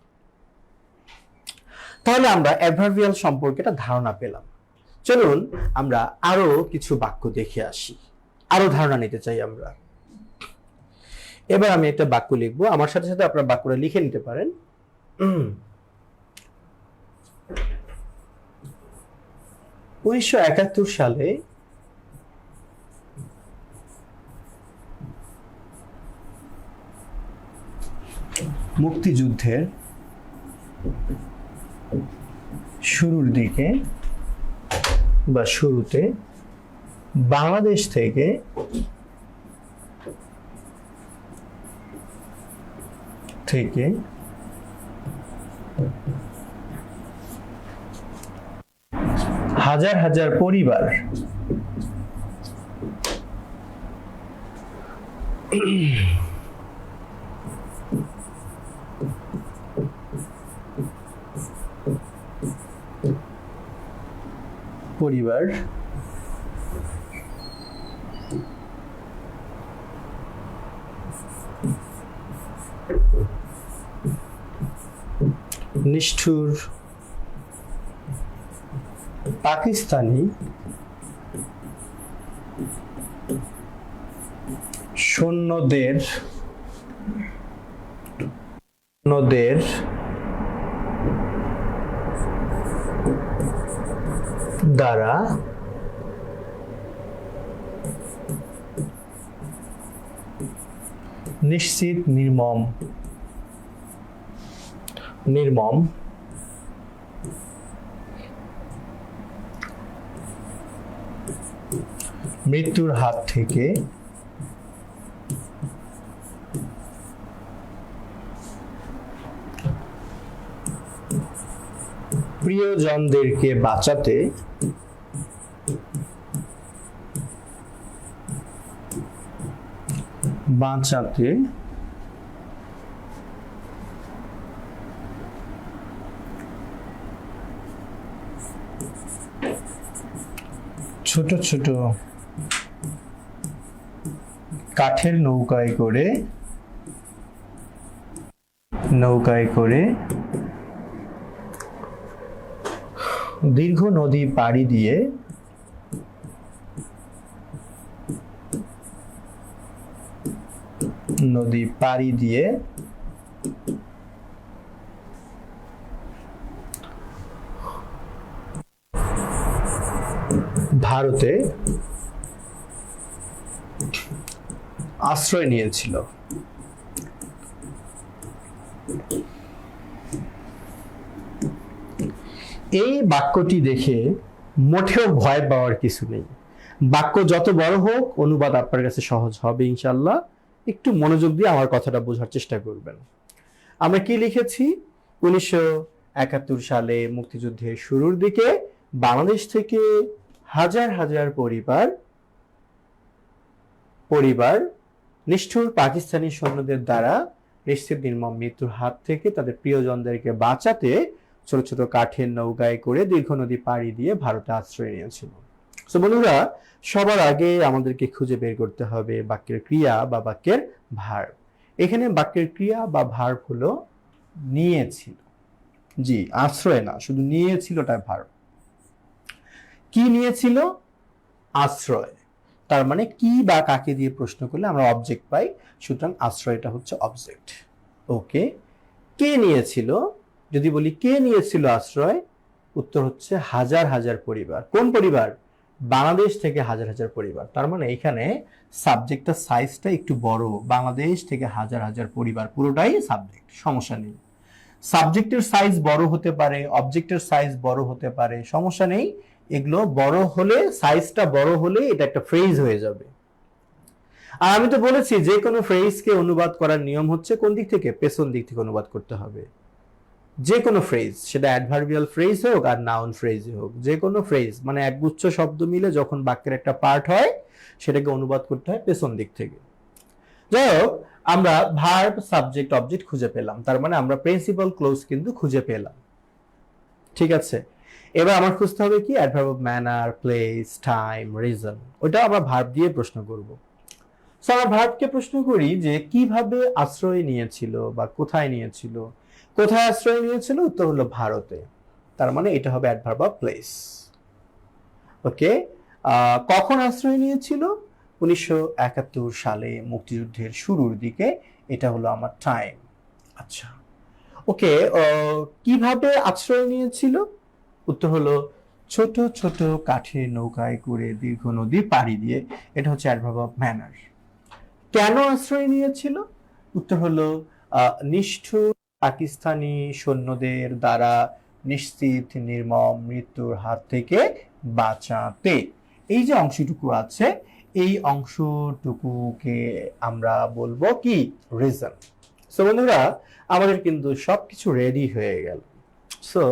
তাহলে আমরা অ্যাডভার্বিয়াল সম্পর্কে একটা ধারণা পেলাম। চলুন আমরা আরো কিছু বাক্য দেখে আসি, আরো ধারণা নিতে চাই আমরা। এবার আমি একটা বাক্য লিখবো, আমার সাথে সাথে আপনার বাক্যটা লিখে নিতে পারেন। 1971 সালে মুক্তিযুদ্ধের শুরুর দিকে বা শুরুতে বাংলাদেশ থেকে হাজার হাজার পরিবার নিষ্ঠুর পাকিস্তানি সৈন্যদের দ্বারা নিশ্চিত নির্মম মৃত্যুর হাত থেকে প্রিয়জনদেরকে বাঁচাতে ছোট ছোট কাঠের নৌকায় করে দীর্ঘ নদী পাড়ি দিয়ে ভারতে আশ্রয় নিয়েছিল। এই বাক্যটি দেখে মোটেও ভয় পাওয়ার কিছু নেই। বাক্য যত বড় হোক, অনুবাদ আপনার কাছে সহজ হবে ইনশাল্লাহ। একটু মনোযোগ দিয়ে আমার কথাটা বোঝার চেষ্টা করবেন। আমরা কি লিখেছি? 1971 সালে মুক্তিযুদ্ধের শুরুর দিকে বাংলাদেশ থেকে হাজার হাজার পরিবার নিষ্ঠুর পাকিস্তানি সৈন্যদের দ্বারা নিশ্চিত নির্মম মৃত্যুর হাত থেকে তাদের প্রিয়জনদেরকে বাঁচাতে ছোট ছোট কাঠের নৌকায় করে দীর্ঘ নদী পাড়ি দিয়ে ভারতে আশ্রয় নিয়েছিল। তো বন্ধুরা, সবার আগে আমাদেরকে খুঁজে বের করতে হবে বাক্যের ক্রিয়া বা বাক্যের ভার্ব। এখানে বাক্যের ক্রিয়া বা ভার্ব হলো নিয়েছিল। জি, আশ্রয় না, শুধু নিয়েছিলটা ভার্ব। কি নিয়েছিল? আশ্রয়। তার মানে কি বা কাকে দিয়ে প্রশ্ন করলে আমরা অবজেক্ট পাই, সুতরাং আশ্রয়টা হচ্ছে অবজেক্ট। ওকে, কে নিয়েছিল? যদি বলি কে নিয়েছিল আশ্রয়, উত্তর হচ্ছে হাজার হাজার পরিবার। কোন পরিবার? বাংলাদেশ থেকে হাজার হাজার পরিবার। তার মানে এখানে সাবজেক্টটা সাইজটা একটু বড়, বাংলাদেশ থেকে হাজার হাজার পরিবার, পুরোটাই সাবজেক্ট, সমস্যা নেই। সাবজেক্টের সাইজ বড় হতে পারে, অবজেক্টের সাইজ বড় হতে পারে, সমস্যা নেই। এগুলো বড় হলে, সাইজটা বড় হলে এটা একটা ফ্রেজ হয়ে যাবে। আর আমি তো বলেছি যে কোনো ফ্রেজকে অনুবাদ করার নিয়ম হচ্ছে কোন দিক থেকে? পেছন দিক থেকে অনুবাদ করতে হবে। যে কোনো ফ্রেজ, সেটা অ্যাডভার্বিয়াল ফ্রেজ হোক আর নাউন ফ্রেজই হোক, যে কোনো ফ্রেজ মানে একগুচ্ছ শব্দ মিলে যখন বাক্যের একটা পার্ট হয়, সেটাকে অনুবাদ করতে হয় পেছন দিক থেকে। যাই হোক, আমরা ভার্ব, সাবজেক্ট, অবজেক্ট খুঁজে পেলাম। তার মানে আমরা প্রিন্সিপাল ক্লোজ কিন্তু খুঁজে পেলাম। ঠিক আছে, এবার আমার খুঁজতে হবে কি? Adverb of manner, place, time, reason. ওটা আমরা ভার্ব দিয়ে প্রশ্ন করব। সো আমরা ভার্বকে প্রশ্ন করি যে কিভাবে আশ্রয় নিয়েছিল বা কোথায় নিয়েছিল। কোথায় আশ্রয় নিয়েছিল? উত্তর হলো ভারতে। তার মানে এটা হবে অ্যাডভার্ব অফ প্লেস। ওকে, কখন আশ্রয় নিয়েছিল? 1971 সালে, মুক্তিযুদ্ধের শুরুর দিকে। এটা হলো আমার টাইম। আচ্ছা, ওকে, কিভাবে আশ্রয় নিয়েছিল? উত্তর হলো ছোট ছোট কাঠের নৌকায় করে দীর্ঘ নদী পাড়ি দিয়ে। এটা হচ্ছে অ্যাডভার্ব অফ ম্যানার। কেন আশ্রয় নিয়েছিল? উত্তর হলো নিষ্ঠুর পাকিস্তানি সৈন্যদের দ্বারা নিশ্চিত নির্মম মৃত্যুর হাত থেকে বাঁচাতে। এই যে অংশটুকু আছে, এই অংশটুকুকে আমরা বলবো কি? রিজন। সো বন্ধুরা, আমাদের কিন্তু সবকিছু রেডি হয়ে গেল। সো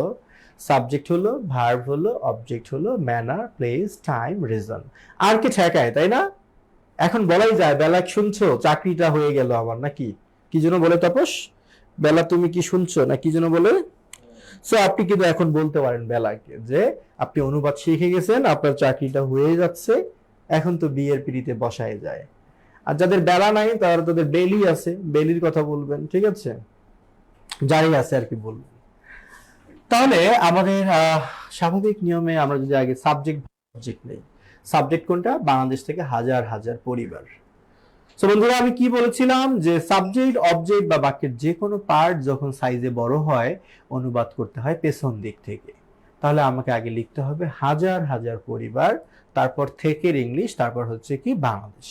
সাবজেক্ট হলো, ভার্ব হলো, অবজেক্ট হলো, ম্যানার, প্লেস, টাইম, রিজন। আর কি ঠেকায়, তাই না? এখন বলাই যায়, বেলা শুনছো, চাকরিটা হয়ে গেল আমার, নাকি? কি যেন বলে তাপস? বেলা তুমি কি শুনছো না কি যেন বলে? সো আপনি কিন্তু এখন বলতে পারেন বেলাকে যে আপনি অনুবাদ শিখে গেছেন, আপনার চাকরিটা হয়ে যাচ্ছে, এখন তো বিয়ের পিড়িতে বসায় যায়। আর যাদের বেলা নাই তারা, তাদের বেলি আছে, বেলির কথা বলবেন। ঠিক আছে, যাই আছে আর কি বলবেন। তাহলে আমাদের স্বাভাবিক নিয়মে আমরা যদি আগে সাবজেক্ট অবজেক্ট নেই, সাবজেক্ট কোনটা? বাংলাদেশ থেকে হাজার হাজার পরিবার। তো বন্ধুরা, আমি কি বলেছিলাম যে সাবজেক্ট, অবজেক্ট বা বাক্যের যে কোনো পার্ট যখন সাইজে বড় হয়, অনুবাদ করতে হয় পেছন দিক থেকে। তাহলে আমাকে আগে লিখতে হবে হাজার হাজার পরিবার, তারপর থেকের ইংলিশ, তারপর হচ্ছে কি বাংলাদেশ।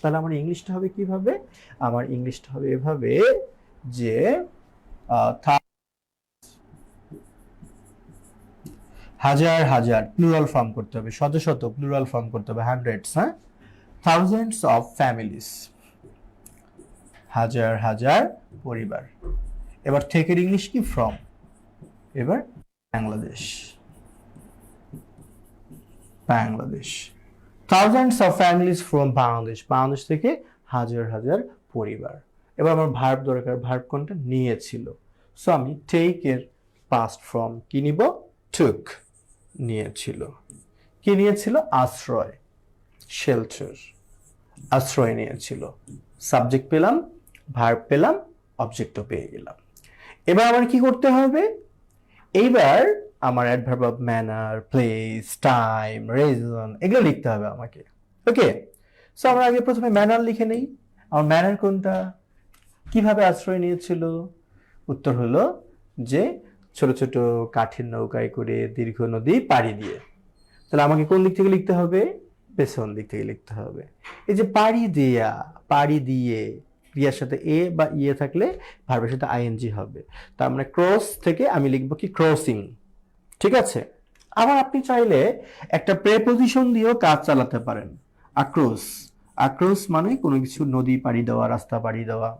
তাহলে আমার ইংলিশটা হবে কিভাবে? আমার ইংলিশটা হবে এভাবে যে হাজার হাজার প্লুরাল ফর্ম করতে হবে, শত শত প্লুরাল ফর্ম করতে হবে, হান্ড্রেডস, হ্যাঁ, থাউজেন্ডস অফ ফ্যামিলিস, হাজার হাজার পরিবার। এবার থেকের ইংলিশ কি? ফ্রম। এবার Bangladesh, Bangladesh, thousands of families from Bangladesh, Bangladesh থেকে হাজার হাজার পরিবার। এবার আমার ভার্ব দরকার, ভার্ব কোনটা? নিয়েছিল। সো আমি টেক এর পাস্ট ফর্ম কি নিব? টুক। নিয়েছিল। কি নিয়েছিল? আশ্রয়, শেল্টার, আশ্রয় নিয়েছিল। সাবজেক্ট পেলাম, ভার্ব পেলাম, অবজেক্টও পেয়ে গেলাম। এবার আমার কি করতে হবে? এইবার আমার adverb of manner, place, time, reason এগুলো লিখতে হবে আমাকে। ওকে, সো আমরা আগে প্রথমে ম্যানার লিখে নেই। আমার ম্যানার কোনটা? কিভাবে আশ্রয় নিয়েছিল? উত্তর হলো যে ছোট ছোট কাঠের নৌকায় করে দীর্ঘ নদী পাড়ি দিয়ে। তাহলে আমাকে কোন দিক থেকে লিখতে হবে? পেছন দিক থেকে লিখতে হবে। এই যে পাড়ি দেয়া, পাড়ি দিয়ে, ক্রিয়ার সাথে এ বা ইয়ে থাকলে ভার্বের সাথে আইএনজি হবে। তার মানে ক্রস থেকে আমি লিখবো কি? ক্রসিং। ঠিক আছে, আবার আপনি চাইলে একটা প্রেপোজিশন দিয়েও কাজ চালাতে পারেন। আক্রোস, আক্রোস মানে কোনো কিছু নদী পাড়ি দেওয়া, রাস্তা পাড়ি দেওয়া।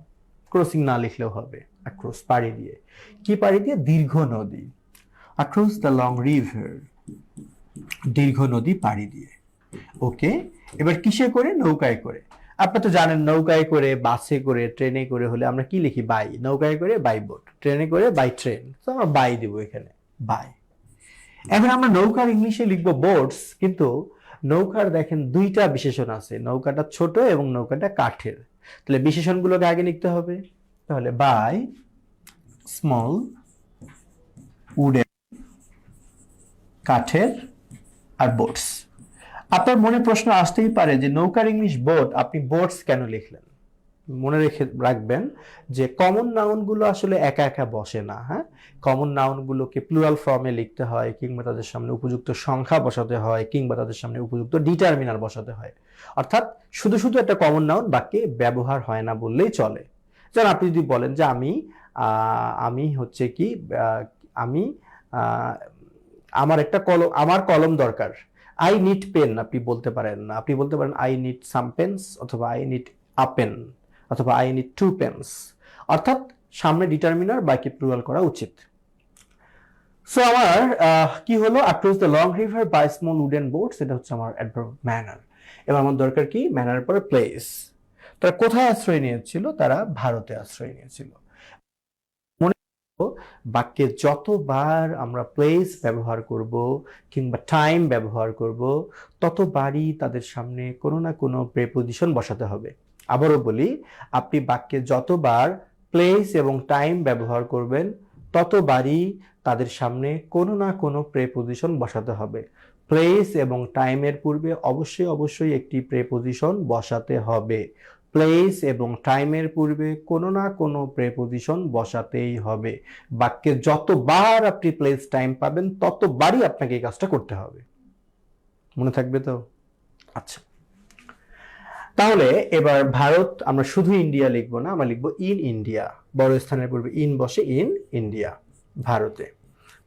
ক্রসিং না লিখলেও হবে, আক্রোস পাড়ি দিয়ে। কি পাড়ি দিয়ে? দীর্ঘ নদী। অ্যাক্রস দ্য লং রিভার, দীর্ঘ নদী পাড়ি দিয়ে। ওকে, এবার কিসে করে? নৌকায় করে। আপনি তো জানেন নৌকায় করে, বাসে করে, ট্রেনে করে হলে আমরা কি লিখি? বাই। নৌকায় করে বাই বোট, ট্রেনে করে বাই ট্রেন, তো আমরা বাই দিব এখানে, বাই। এখন আমরা নৌকার ইংলিশে লিখবো বোটস, কিন্তু নৌকার দেখেন দুইটা বিশেষণ আছে, নৌকাটা ছোট এবং নৌকাটা কাঠের। তাহলে বিশেষণগুলোকে আগে লিখতে হবে। তাহলে বাই স্মল উডেন, কাঠের, আর বোটস। আপনার মনে প্রশ্ন আসতেই পারে যে নৌকার ইংলিশ বোট, আপনি বোটস কেন লিখলেন? মনে রাখবেন যে কমন নাউনগুলো আসলে একা একা বসে না। হ্যাঁ, কমন নাউনগুলোকে প্লুরাল ফর্মে লিখতে হয়, কিংবা তাদের সামনে উপযুক্ত সংখ্যা বসাতে হয়, কিংবা তাদের সামনে উপযুক্ত ডিটারমিনার বসাতে হয়। অর্থাৎ শুধু শুধু একটা কমন নাউন বাক্যে ব্যবহার হয় না বললেই চলে। যেমন আপনি যদি বলেন যে আমি হচ্ছে কি আমি আমার একটা কলম, আমার কলম দরকার, আই নিড পেন, আপনি বলতে পারেন না। আপনি বলতে পারেন আই নিড সাম পেন্স, অথবা আই নিড আ পেন, অথবা আই নিড টু পেন্স। অর্থাৎ সামনে ডিটারমিনার বাকি প্লুরাল করা উচিত। সো আমার কি হলো? Across the long river by small wooden boats, এটা হচ্ছে আমার অ্যাডভার্ব ম্যানার। এবার আমার দরকার কি? ম্যানারের পরে প্লেস। তারা কোথায় আশ্রয় নিয়েছিল? তারা ভারতে আশ্রয় নিয়েছিল। বাক্যে যতবার আমরা প্লেস ব্যবহার করব কিংবা টাইম ব্যবহার করব, ততবারই তাদের সামনে কোনো না কোনো প্রেপোজিশন বসাতে হবে। আবারও বলি, আপনি বাক্যে যতবার প্লেস এবং টাইম ব্যবহার করবেন, ততবারই তাদের সামনে কোনো না কোনো প্রেপোজিশন বসাতে হবে। প্লেস এবং টাইমের পূর্বে অবশ্যই অবশ্যই একটি প্রেপোজিশন বসাতে হবে। প্লেস এবং টাইমের পূর্বে কোনো না কোনো প্রেপোজিশন বসাতেই হবে। বাক্যে যতবার আপনি প্লেস টাইম পাবেন, ততবারই আপনাকে এই কাজটা করতে হবে। মনে থাকবে তো? আচ্ছা, তাহলে এবার ভারত আমরা শুধু ইন্ডিয়া লিখবো না, আমরা লিখবো ইন ইন্ডিয়া। বড় স্থানের পূর্বে ইন বসে, ইন ইন্ডিয়া, ভারতে।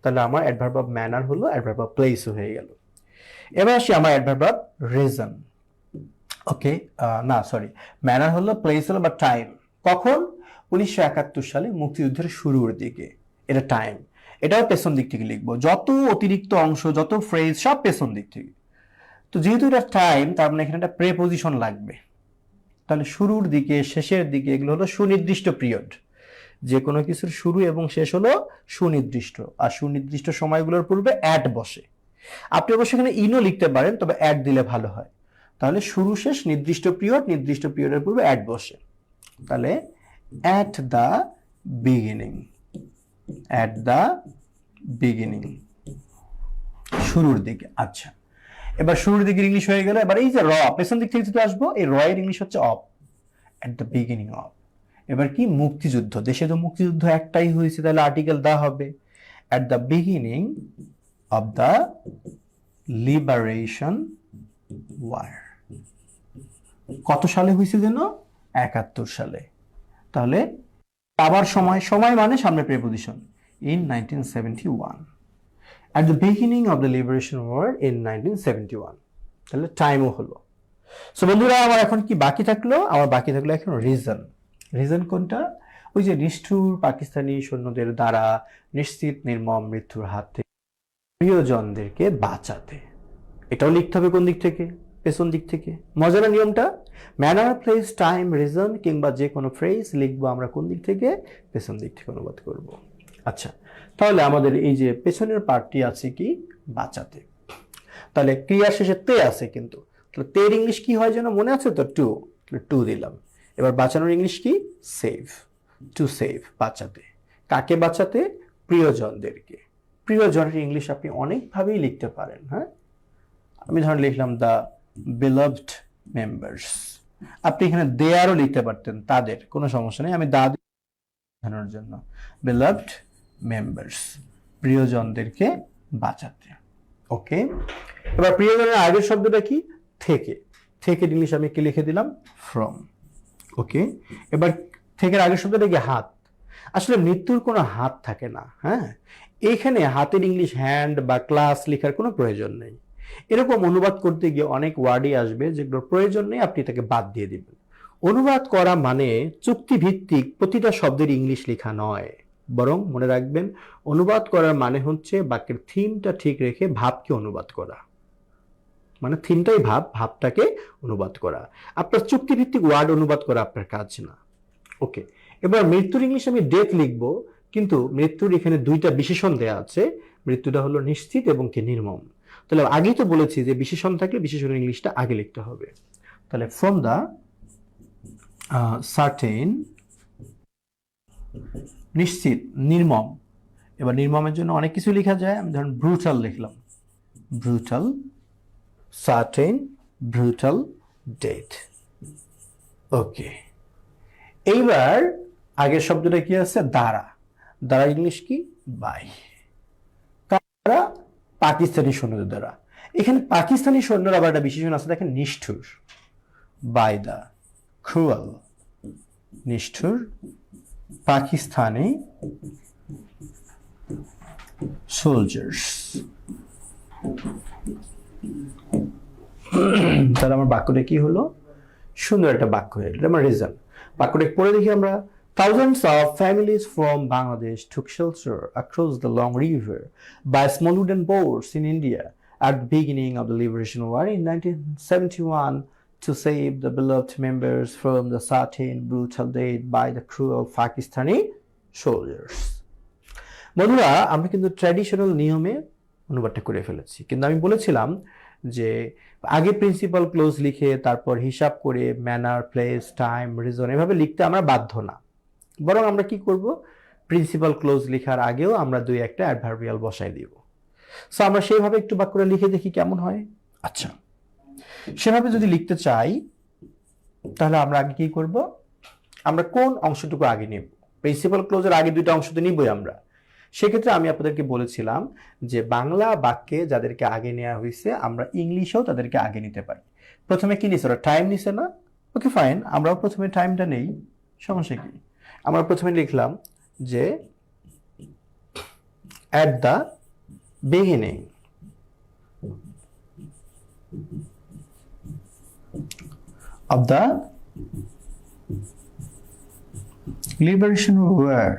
তাহলে আমার অ্যাডভার্ব অফ ম্যানার হলো অ্যাডভার্ব অফ প্লেস হয়ে গেল। এবার আসি আমার অ্যাডভার্ব অফ রিজন। ওকে, না সরি, ম্যানার হলো, প্লেস হলো বা টাইম। কখন? 1971 সালে মুক্তিযুদ্ধের শুরুর দিকে। এটা টাইম, এটাও পেছন দিক থেকে লিখবো। যত অতিরিক্ত অংশ, যত ফ্রেজ, সব পেছন দিক থেকে। তো যেহেতু এটা টাইম, তার মানে এখানে একটা প্রেপোজিশন লাগবে। তাহলে শুরুর দিকে, শেষের দিকে, এগুলো হলো সুনির্দিষ্ট পিরিয়ড। যে কোনো কিছুর শুরু এবং শেষ হলো সুনির্দিষ্ট, আর সুনির্দিষ্ট সময়গুলোর পূর্বে অ্যাট বসে। আপনি অবশ্যই এখানে ইনও লিখতে পারেন, তবে অ্যাট দিলে ভালো হয়। তাহলে শুরু শেষ নির্দিষ্ট পিরিয়ড, নির্দিষ্ট পিরিয়ডের পূর্বে অ্যাট বসে। তাহলে at the beginning, at the beginning, শুরুর দিকে। আচ্ছা, এবার শুরুর দিকে ইংলিশ হয়ে গেল। এবার এই যে র, পেছন দিক থেকে যদি আসবো, এই র এর ইংলিশ হচ্ছে of, at the beginning of. এবার কি? মুক্তিযুদ্ধ, দেশে তো মুক্তিযুদ্ধ একটাই হয়েছে, তাহলে আর্টিকেল দা হবে। At the beginning of the liberation war. কত সালে হয়েছে যেন? 71 সালে। তাহলে আবার সময়, সময় মানে সামনে preposition, in 1971। At the beginning of the liberation war in 1971। তাহলে টাইমও হলো। সো বন্ধুরা, আমার এখন কি বাকি থাকলো? আমার বাকি থাকলো এখন রিজন। রিজন কোনটা? ওই যে নিষ্ঠুর পাকিস্তানি সৈন্যদের দ্বারা নিশ্চিত নির্মম মৃত্যুর হাত থেকে প্রিয়জনদেরকে বাঁচাতে। এটাও লিখতে হবে কোন দিক থেকে? পেছন দিক থেকে। মজা না নিয়মটা? ম্যানার, প্লেস, টাইম, রিজন কিংবা যে কোনো ফ্রেজ লিখবো আমরা কোন দিক থেকে? পেছন দিক থেকে অনুবাদ করব। আচ্ছা, তাহলে আমাদের এই যে পেছনের পার্টটি আছে কি? বাঁচাতে। তাহলে ক্রিয়ার শেষে তে আছে, কিন্তু তের ইংলিশ কি হয় যেন মনে আছে তো? টু। টু দিলাম। এবার বাঁচানোর ইংলিশ কি? সেভ, টু সেভ, বাঁচাতে। কাকে বাঁচাতে? প্রিয়জনদেরকে। প্রিয়জনের ইংলিশ আপনি অনেকভাবেই লিখতে পারেন। হ্যাঁ, আমি ধরেন লিখলাম দ্য বিলাভড মেম্বার্স। আপনি এখানে দেয়ারও লিখতে পারতেন, তাদের, কোনো সমস্যা নেই। আমি দা বোঝানোর জন্য, বিলাভড মেম্বার্স, প্রিয়জনদেরকে বাঁচাতে। ওকে, এবার প্রিয়জনের আগের শব্দটা কি? থেকে। থেকে ইংলিশ আমি কি লিখে দিলাম? ফ্রম। ওকে, এবার থেকের আগের শব্দটা কি? হাত। আসলে মৃত্যুর কোনো হাত থাকে না। হ্যাঁ, এখানে হাতের ইংলিশ হ্যান্ড বা ক্লাস লেখার কোনো প্রয়োজন নেই। এরকম অনুবাদ করতে গিয়ে অনেক ওয়ার্ডই আসবে যেগুলোর প্রয়োজন নেই, আপনি তাকে বাদ দিয়ে দিবেন। অনুবাদ করা মানে চুক্তিভিত্তিক প্রতিটা শব্দের ইংলিশ লেখা নয়, বরং মনে রাখবেন, অনুবাদ করার মানে হচ্ছে বাক্যের থিমটা ঠিক রেখে ভাবকে অনুবাদ করা। মানে থিমটাই ভাব, ভাবটাকে অনুবাদ করা। আপনার চুক্তিভিত্তিক ওয়ার্ড অনুবাদ করা আপনার কাজ না। ওকে, এবার মৃত্যুর ইংলিশ আমি ডেথ লিখব, কিন্তু মৃত্যুর এখানে দুইটা বিশেষণ দেয়া আছে। মৃত্যুটা হলো নিশ্চিত এবং কি নির্মম। তাহলে আগেই তো বলেছি যে বিশেষণ থাকলে বিশেষণের ইংলিশটা আগে লিখতে হবে। তাহলে ফ্রম দ্য সার্টেন, নিশ্চিত, নির্মম। এবার নির্মমের জন্য অনেক কিছু লেখা যায়, আমি ধরুন ব্রুটাল লিখলাম, ব্রুটাল, সার্টেন, ব্রুটাল ডেথ। ওকে, এইবার আগের শব্দটা কি আছে? দ্বারা। দ্বারা ইংলিশ কি? বাই। কারা? পাকিস্তানি সৈন্যদের দ্বারা। এখানে পাকিস্তানি সৈন্যর আবার একটা বিশেষণ আছে, দেখেন, নিষ্ঠুর, বাই দ্য ক্রুয়াল, নিষ্ঠুর পাকিস্তানি সোলজার্স। তাহলে আমার বাক্যটা কি হলো? সুন্দর একটা বাক্য হয়ে গেল। আমার রিজন বাক্যটা পড়ে দেখি আমরা। Thousands of families from Bangladesh took shelter across the long river by small wooden boats in India at the beginning of the Liberation War in 1971 to save the beloved members from the certain brutal death by the cruel Pakistani soldiers. বন্ধুরা, আমরা কিন্তু traditional নিয়মে অনুবাদটা করে ফেলেছি, কিন্তু আমি বলেছিলাম যে আগে প্রিন্সিপাল ক্লোজ লিখে তারপর হিসাব করে ম্যানার, প্লেস, টাইম, রিজন এভাবে লিখতে আমরা বাধ্য না। বরং আমরা কি করব, প্রিন্সিপাল ক্লোজ লেখার আগেও আমরা দুই একটা অ্যাডভার্বিয়াল বসাই দিব। সো আমরা সেইভাবে একটু বাক্যটা লিখে দেখি কেমন হয়। আচ্ছা, সেভাবে যদি লিখতে চাই তাহলে আমরা আগে কি করব, আমরা কোন অংশটুকু আগে নেব? প্রিন্সিপাল ক্লোজের আগে দুইটা অংশ তো নিবই আমরা। সেক্ষেত্রে আমি আপনাদেরকে বলেছিলাম যে বাংলা বাক্যে যাদেরকে আগে নেওয়া হয়েছে আমরা ইংলিশেও তাদেরকে আগে নিতে পারি। প্রথমে কি নিছে? ওরা টাইম নিছে না? ওকে ফাইন, আমরাও প্রথমে টাইমটা নেই, সমস্যা কি? আমরা প্রথমে লিখলাম যে at the beginning of the liberation war,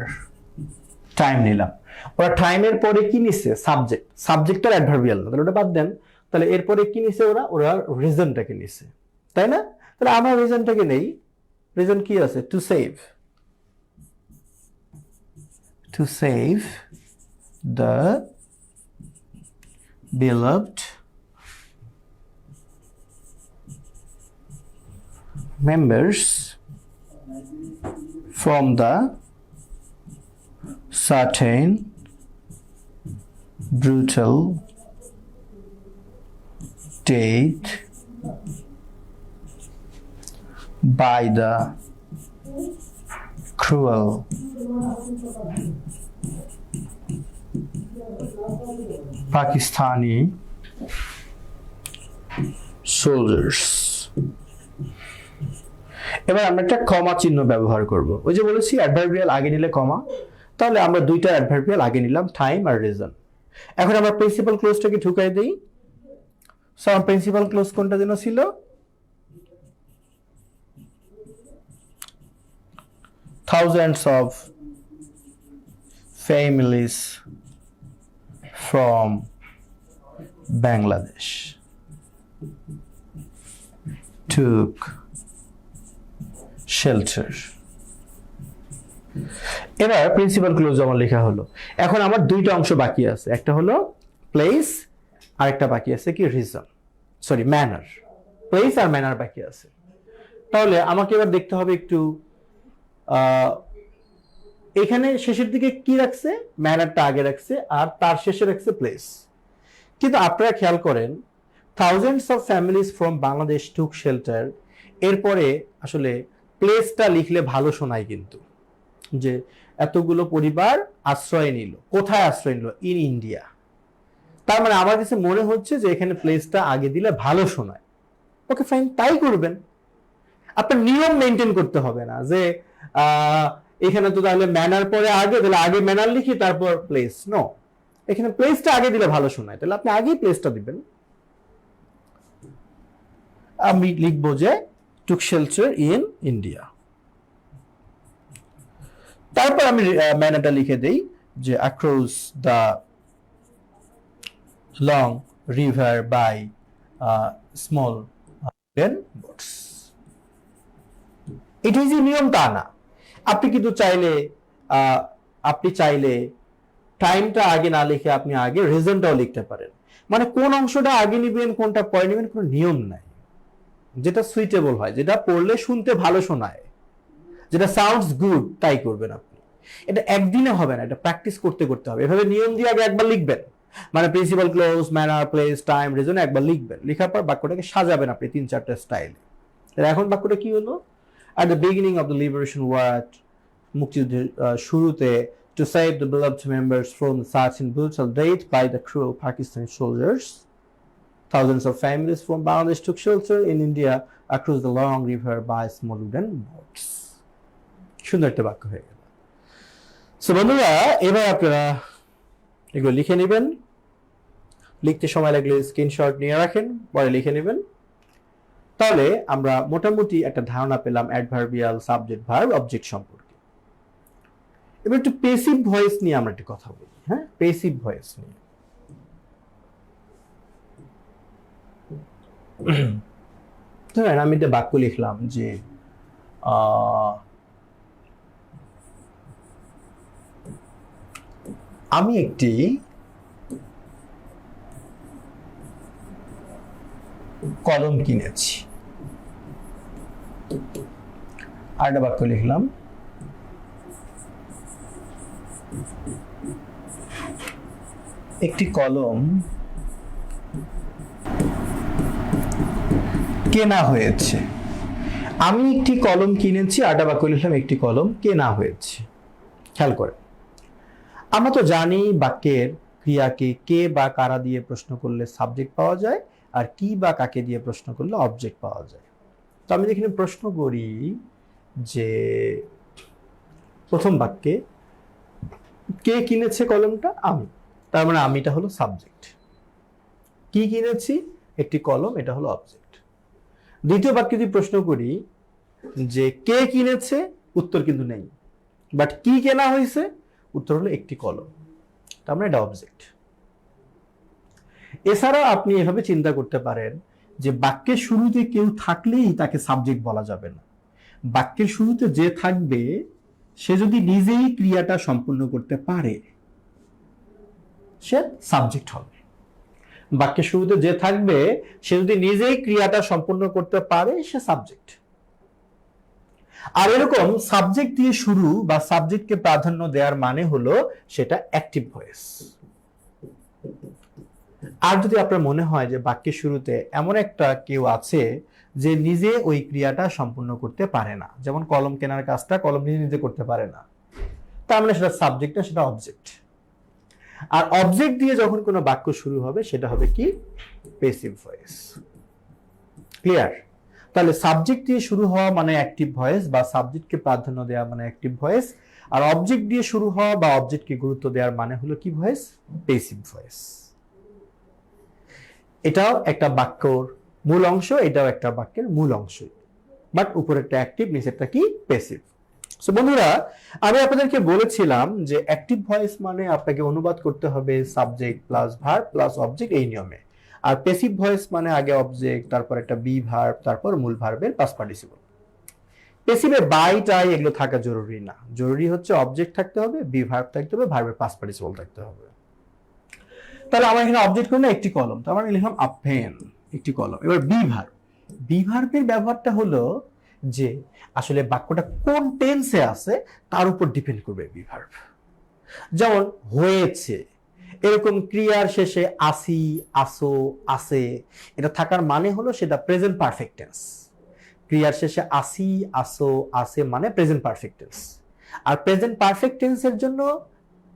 time নিলাম। ওরা টাইমের পরে কি নিছে? সাবজেক্ট। সাবজেক্ট আর অ্যাডভার্বিয়াল না, তাহলে ওটা বাদ দেন। তাহলে এরপরে কি নিছে? ওরা রিজনটাকে নিছে, তাই না? তাহলে আমরা রিজনটাকে নেই। রিজন কি আছে? To save, to save the beloved members from the certain brutal death by the cruel Pakistani soldiers। এবার আমরা একটা কমা চিহ্ন ব্যবহার করব। ওই যে বলেছি অ্যাডভার্বিয়াল আগে নিলে কমা, তাহলে আমরা দুইটা অ্যাডভার্বিয়াল আগে নিলাম, টাইম আর রিজন। এখন আমরা প্রিন্সিপাল ক্লোজটাকে ঢুকাই দেই। সো আমার প্রিন্সিপাল ক্লোজ কোনটা যেন ছিল? Thousands of families from Bangladesh took shelter। এবার প্রিন্সিপাল ক্লোজ আমার লেখা হলো। এখন আমার দুইটা অংশ বাকি আছে, একটা হলো প্লেস আর একটা বাকি আছে কি? Reason, sorry manner. প্লেস আর ম্যানার বাকি আছে। তাহলে আমাকে এবার দেখতে হবে একটু, এখানে শেষের দিকে কি রাখছে? ম্যানারটা আগে রাখছে আর তার শেষে রাখছে প্লেস। কিন্তু আপনারা খেয়াল করেন thousands of families from Bangladesh took shelter, এরপরে আসলে প্লেসটা লিখলে ভালো শোনায়, কিন্তু যে এতগুলো পরিবার আশ্রয় নিল, কোথায় আশ্রয় নিল? In India. তার মানে আমার কাছে মনে হচ্ছে যে এখানে প্লেসটা আগে দিলে ভালো শোনায়। ওকে ফাইন, তাই করবেন। আপনার নিয়ম মেনটেন করতে হবে না যে এখানে তো তাহলে ম্যানার পরে আগে, তাহলে আগে ম্যানার লিখি তারপর প্লেস। নো, এখানে প্লেসটা আগে দিলে ভালো শোনায়, তাহলে আপনি আগেই প্লেসটা দিবেন। আমি লিখবো যে টুক শেল্টার ইন ইন্ডিয়া, তারপর আমি ম্যানারটা লিখে দেই যে across the long river by small then boats। এটাই যে নিয়ম তা না, আপনি কিন্তু চাইলে আপনি চাইলে টাইমটা আগে না লিখে আপনি আগে রিজনটাও লিখতে পারেন। মানে কোন অংশটা আগে নিবেন কোনটা পরে নিবেন কোনো নিয়ম নাই, যেটা সুইটেবল হয়, যেটা পড়লে শুনতে ভালো শোনায়, যেটা সাউন্ডস গুড তাই করবেন আপনি। এটা একদিনে হবে না, এটা প্র্যাকটিস করতে করতে হবে। এভাবে নিয়ম দিয়ে আগে একবার লিখবেন, মানে principal clause, manner, place, time, reason একবার লিখবেন, লেখার পর বাক্যটাকে সাজাবেন আপনি 3-4টা স্টাইলে। এখন বাক্যটা কি হলো? at the beginning of the liberation war, মুক্তিযুদ্ধের শুরুতে, to save the beloved members from such brutal death by the cruel Pakistani soldiers, thousands of families from Bangladesh took shelter in India across the long river by small wooden boats। সুন্দর একটা বাক্য হয়ে গেল। So বন্ধুরা, এবার আপনারা এগুলো লিখে নেবেন, লিখতে সময় লাগলে স্ক্রিনশট নিয়ে রাখেন, পরে লিখে নেবেন। তাহলে আমরা মোটামুটি একটা ধারণা পেলাম অ্যাডভার্বিয়াল, সাবজেক্ট, ভার্ব, অবজেক্ট সম্পর্কে। এবার একটু পেসিভ ভয়েস নিয়ে আমরা একটু কথা বলি। হ্যাঁ, পেসিভ ভয়েস নিয়ে। ধরেন আমি একটা বাক্য লিখলাম যে আমি একটি কলম কিনেছি। আর একটা বাক্য লিখলাম একটি কলম কেনা হয়েছে। আমি একটি কলম কিনেছি, আর একটা বাক্য লিখলাম একটি কলম কেনা হয়েছে। খেয়াল করে, আমরা তো জানি বাক্যের ক্রিয়াকে কে বা কারা দিয়ে প্রশ্ন করলে সাবজেক্ট পাওয়া যায়, আর কি বা কাকে দিয়ে প্রশ্ন করলে অবজেক্ট পাওয়া যায়। তো আমি এখানে প্রশ্ন করি যে প্রথম বাক্যে কে কিনেছে কলমটা? আমি, তার মানে আমিটা হলো সাবজেক্ট। কি কিনেছি? একটি কলম, এটা হলো অবজেক্ট। দ্বিতীয় বাক্যে যদি প্রশ্ন করি যে কে কিনেছে, উত্তর কিন্তু নেই, বাট কি কেনা হয়েছে, উত্তর হলো একটি কলম, তার মানে এটা অবজেক্ট। এছাড়াও আপনি এভাবে চিন্তা করতে পারেন যে বাক্যের শুরুতে কেউ থাকলেই তাকে সাবজেক্ট বলা যাবে না। বাক্যের শুরুতে যে থাকবে সে যদি নিজেই ক্রিয়াটা সম্পূর্ণ করতে পারে সে সাবজেক্ট হবে। বাক্যের শুরুতে যে থাকবে সে যদি নিজেই ক্রিয়াটা সম্পূর্ণ করতে পারে সে সাবজেক্ট। আর এরকম সাবজেক্ট দিয়ে শুরু বা সাবজেক্টকে প্রাধান্য দেওয়ার মানে হলো সেটা অ্যাক্টিভ ভয়েস। আর যদি আপনার মনে হয় যে বাক্যের শুরুতে এমন একটা কেউ আছে যে নিজে ওই ক্রিয়াটা সম্পূর্ণ করতে পারে না, যেমন কলম কেনার কাজটা কলম নিজে নিজে করতে পারে না, তার মানে সেটা সাবজেক্ট না, সেটা অবজেক্ট। আর অবজেক্ট দিয়ে যখন কোনো বাক্য শুরু হবে সেটা হবে কি? Passive voice. ক্লিয়ার? তাহলে সাবজেক্ট দিয়ে শুরু হওয়া মানে অ্যাক্টিভ ভয়েস বা সাবজেক্টকে প্রাধান্য দেওয়া মানে অ্যাক্টিভ ভয়েস, আর অবজেক্ট দিয়ে শুরু হওয়া বা অবজেক্টকে গুরুত্ব দেওয়ার মানে হলো কি ভয়েস? Passive voice. এটাও একটা বাক্যর মূল অংশ, এটাও একটা বাক্যের মূল অংশ, বাট উপরেরটা অ্যাক্টিভ, নিচেরটা কি? প্যাসিভ। সো বন্ধুরা, আমি আপনাদেরকে বলেছিলাম যে অ্যাক্টিভ ভয়েস মানে আপনাকে অনুবাদ করতে হবে subject plus verb plus object এই নিয়মে, আর প্যাসিভ ভয়েস মানে আগে অবজেক্ট, তারপর একটা বি ভার্ব, তারপর মূল ভার্বের পাস্ট পার্টিসিপল। প্যাসিভে বাই টাই এগুলো থাকা জরুরি না, জরুরি হচ্ছে অবজেক্ট থাকতে হবে, বি ভার্ব থাকতে হবে, ভার্বের পাস্ট পার্টিসিপল থাকতে হবে। তাহলে আমার এখানে অবজেক্ট করলে একটি কলম, তার মানে লিখলাম আ পেন, একটি কলম। এবার বি ভার্ব, বি ভার্বের ব্যবহারটা হলো যে আসলে বাক্যটা কোন টেন্সে আছে তার উপর ডিপেন্ড করবে বি ভার্ব। যেমন হয়েছে, এরকম ক্রিয়ার শেষে আসি, আসো, আসে এটা থাকার মানে হলো সেটা প্রেজেন্ট পারফেক্ট টেন্স। ক্রিয়ার শেষে আসি, আসো, আসে মানে প্রেজেন্ট পারফেক্ট টেন্স। আর প্রেজেন্ট পারফেক্ট টেন্সের জন্য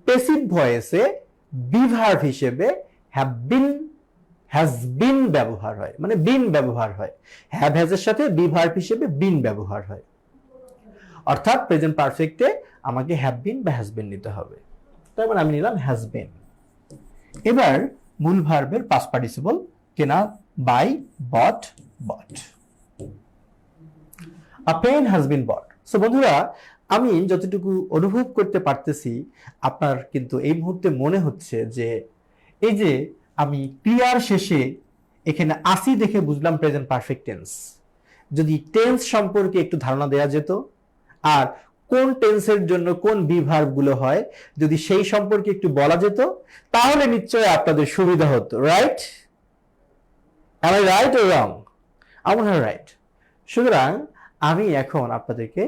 প্যাসিভ ভয়েসে বি ভার্ব হিসেবে হ্যাভ বিন, হ্যাজ বিন ব্যবহার হয়, মানে বিন ব্যবহার হয়। হ্যাভ হ্যাজের সাথে বি ভার্ব হিসেবে বিন ব্যবহার হয়। অর্থাৎ প্রেজেন্ট পারফেক্টে আমাকে হ্যাভ বিন বা হ্যাজ বিন নিতে হবে, তার মানে আমি নিলাম হ্যাজ বিন। এবার মূল ভার্বের পাস্ট পার্টিসিপল কেনা, buy, bought, bought. A pen has been bought. So বন্ধুরা, আমি যতটুকু অনুভব করতে পারতেছি আপনার কিন্তু এই মুহূর্তে মনে হচ্ছে যে এই যে আমি ক্রিয়ার শেষে এখানে আসি দেখে বুঝলাম প্রেজেন্ট পারফেক্ট টেন্স। যদি টেন্স সম্পর্কে একটু ধারণা দেওয়া যেত, আর কোন টেন্সের জন্য কোন বি ভার্ব গুলো হয় যদি সেই সম্পর্কে একটু বলা যেত, তাহলে নিশ্চয়ই আপনাদের সুবিধা হতো। Right? am I right or wrong? আমার রাইট। সুতরাং আমি এখন আপনাদেরকে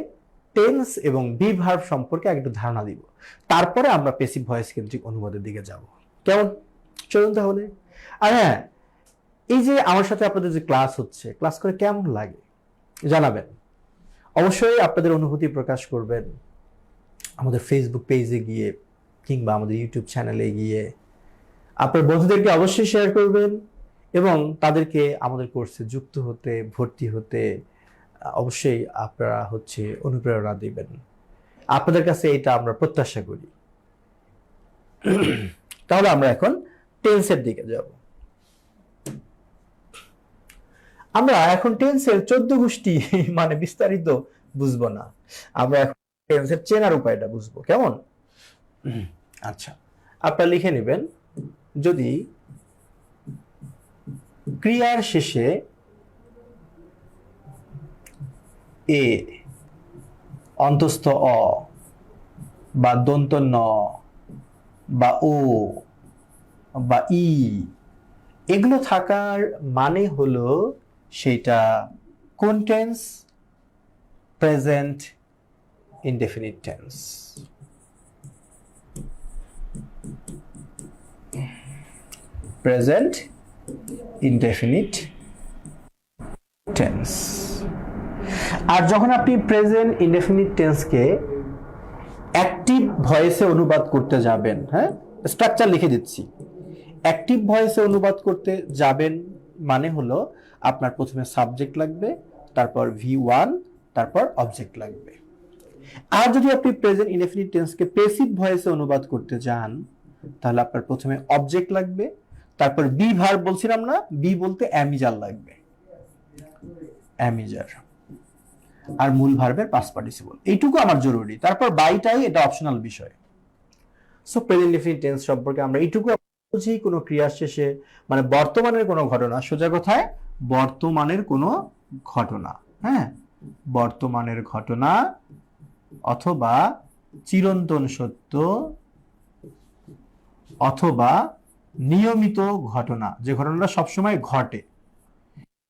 টেন্স এবং বি ভার্ব সম্পর্কে একটু ধারণা দিব, তারপরে আমরা প্যাসিভ ভয়েস কেন্দ্রিক অনুবাদের দিকে যাব। কেমন? চলুন তাহলে। আর হ্যাঁ, এই যে আমার সাথে আপনাদের যে ক্লাস হচ্ছে, ক্লাস করে কেমন লাগে জানাবেন। অবশ্যই আপনাদের অনুভূতি প্রকাশ করবেন আমাদের ফেসবুক পেজে গিয়ে কিংবা আমাদের ইউটিউব চ্যানেলে গিয়ে। আপনার বন্ধুদেরকে অবশ্যই শেয়ার করবেন এবং তাদেরকে আমাদের কোর্সে যুক্ত হতে, ভর্তি হতে অবশ্যই আপনারা অনুপ্রেরণা দিবেন। আপনাদের কাছে এটা আমরা প্রত্যাশা করি। তাহলে আমরা এখন টেন্সের দিকে যাব। আমরা এখন টেন্সের 14 গোষ্ঠী মানে বিস্তারিত বুঝবো না, আমরা এখন টেন্সের চেনার উপায়টা বুঝবো। কেমন? আচ্ছা, আপনারা লিখে নেবেন, যদি ক্রিয়ার শেষে এ অন্তস্থ অ বা দন্ত ন বা ও বা ই এগুলো থাকার মানে হলো সেটা কোন tense? Present indefinite tense. Present indefinite tense. আর যখন আপনি প্রেজেন্ট ইনডেফিনিট টেন্সকে অ্যাক্টিভ ভয়েসে অনুবাদ করতে যাবেন, হ্যাঁ, স্ট্রাকচার লিখে দিচ্ছি। অ্যাক্টিভ ভয়েসে অনুবাদ করতে যাবেন মানে হলো আপনার প্রথমে সাবজেক্ট লাগবে, তারপর V1, তারপর অবজেক্ট লাগবে। আর যদি আপনি প্রেজেন্ট ইনডেফিনিট টেন্সকে প্যাসিভ ভয়েসে অনুবাদ করতে যান, তাহলে আপনার প্রথমে অবজেক্ট লাগবে, তারপর বি ভার্ব বলছিলাম না, বি বলতে অ্যামিজার লাগবে, অ্যামিজার, আর মূল ভার্বের পাস্ট পার্টিসিপল। এইটুকু আমার জরুরি, তারপর বাইটাই এটা অপশনাল বিষয়। সো প্রেজেন্ট ইনডেফিনিট টেন্স সম্পর্কে আমরা এইটুকু বুঝি, কোনো ক্রিয়ার শেষে মানে বর্তমানের কোনো ঘটনা, সোজা কথায় বর্তমানের কোনো ঘটনা, হ্যাঁ, বর্তমানের ঘটনা অথবা চিরন্তন সত্য অথবা নিয়মিত ঘটনা, যে ঘটনাটা সবসময় ঘটে,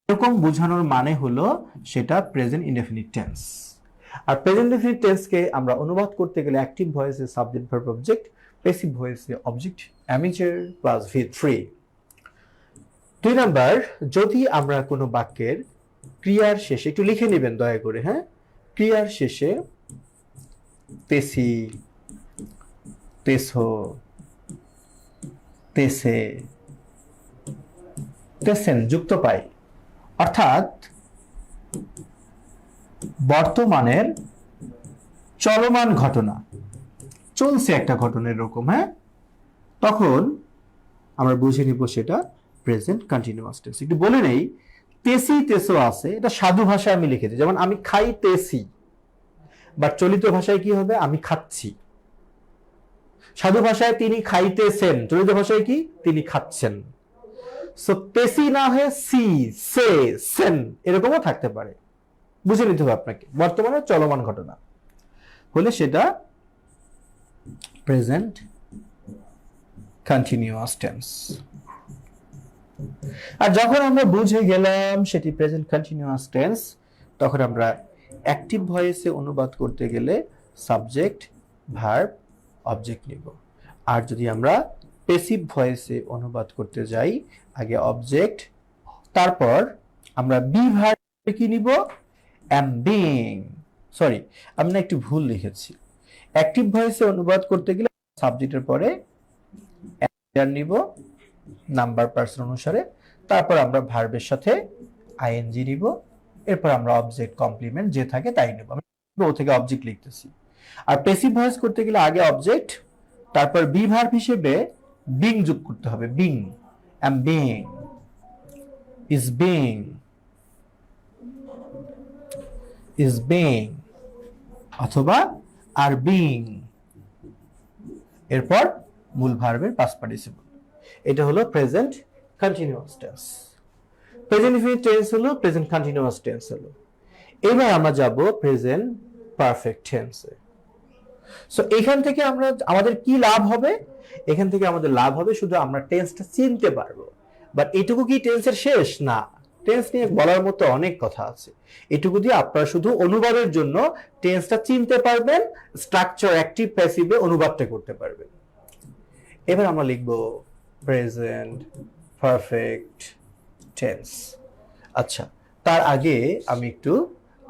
এরকম বোঝানোর মানে হলো সেটা প্রেজেন্ট ইনডেফিনিট টেন্স। আর প্রেজেন্ট ইনডেফিনিট টেন্সকে আমরা অনুবাদ করতে গেলে অ্যাক্টিভ ভয়েসে সাবজেক্ট ভার্ব অবজেক্ট, প্যাসিভ ভয়েসে object am is are plus V3। 2 number, যদি আমরা কোনো বাক্যের ক্রিয়ার শেষে, একটু লিখে নেবেন দয়া করে, হ্যাঁ, ক্রিয়ার শেষে তেসি, তেসো, তেসে, তেসেন যুক্ত পাই, অর্থাৎ বর্তমানের চলমান ঘটনা, চলছে একটা ঘটনা এরকম, হ্যাঁ, তখন আমরা বুঝে নিব সেটা প্রেজেন্ট কন্টিনিউয়াস টেন্স। একটু বলে নেই, তেসি তেসো আছে, এটা সাধু ভাষায় আমি লিখেছি, যেমন আমি খাই তেসি, বা চলিত ভাষায় কি হবে? আমি খাচ্ছি। সাধু ভাষায় তিনি খাইতেছেন, চলিত ভাষায় কি? তিনি খাচ্ছেন। সো তেসি না হয়ে সি, সে, সেন এরকমও থাকতে পারে, বুঝে নিতে হবে আপনাকে। বর্তমানে চলমান ঘটনা হলে সেটা প্রেজেন্ট কন্টিনিউয়াস টেন্স। আর যখন আমরা বুঝে গেলাম সেটি প্রেজেন্ট কন্টিনিউয়াস টেন্স, তখন আমরা অ্যাক্টিভ ভয়েসে অনুবাদ করতে গেলে সাবজেক্ট ভার্ব অবজেক্ট নিব। আর যদি আমরা প্যাসিভ ভয়েসে অনুবাদ করতে যাই, আগে অবজেক্ট, তারপর আমরা বি ভার্ব কি নিব? am being, সরি আমি না একটু ভুল লিখেছি। অ্যাক্টিভ ভয়েসে অনুবাদ করতে গেলে সাবজেক্টের পরে নিব নাম্বার পার্সন অনুসারে, তারপর আমরা ভার্বের সাথে আইএনজি নিব, এরপর আমরা অবজেক্ট কমপ্লিমেন্ট যে থাকে তাই নেব। আমি ও থেকে অবজেক্ট লিখতেছি। আর প্যাসিভ ভয়েস করতে গেলে আগে অবজেক্ট, তারপর বি ভার্ব হিসেবে বিং যোগ করতে হবে, being, am being, is being, is being অথবা are being, এরপর মূল ভার্বের পাস্ট পার্টিসিপল। এটা হলো present continuous tense. Present infinite tense হলো, প্রেজেন্ট কন্টিনিউয়াস টেন্স হলো। এবার আমরা যাব প্রেজেন্ট পারফেক্ট টেন্সে। সো এখান থেকে আমরা আমাদের কি লাভ হবে? এখান থেকে আমাদের লাভ হবে শুধু আমরা টেন্সটা চিনতে পারবো। বাট এটুকু কি টেন্সের শেষ? না, টেন্স নিয়ে বলার মতো অনেক কথা আছে। এটুকু দিয়ে আপনারা শুধু অনুবাদের জন্য টেন্সটা চিনতে পারবেন, স্ট্রাকচার অ্যাক্টিভ প্যাসিভে অনুবাদটা করতে পারবেন। এবার আমরা লিখব প্রেজেন্ট পারফেক্ট টেন্স। আচ্ছা, তার আগে আমি একটু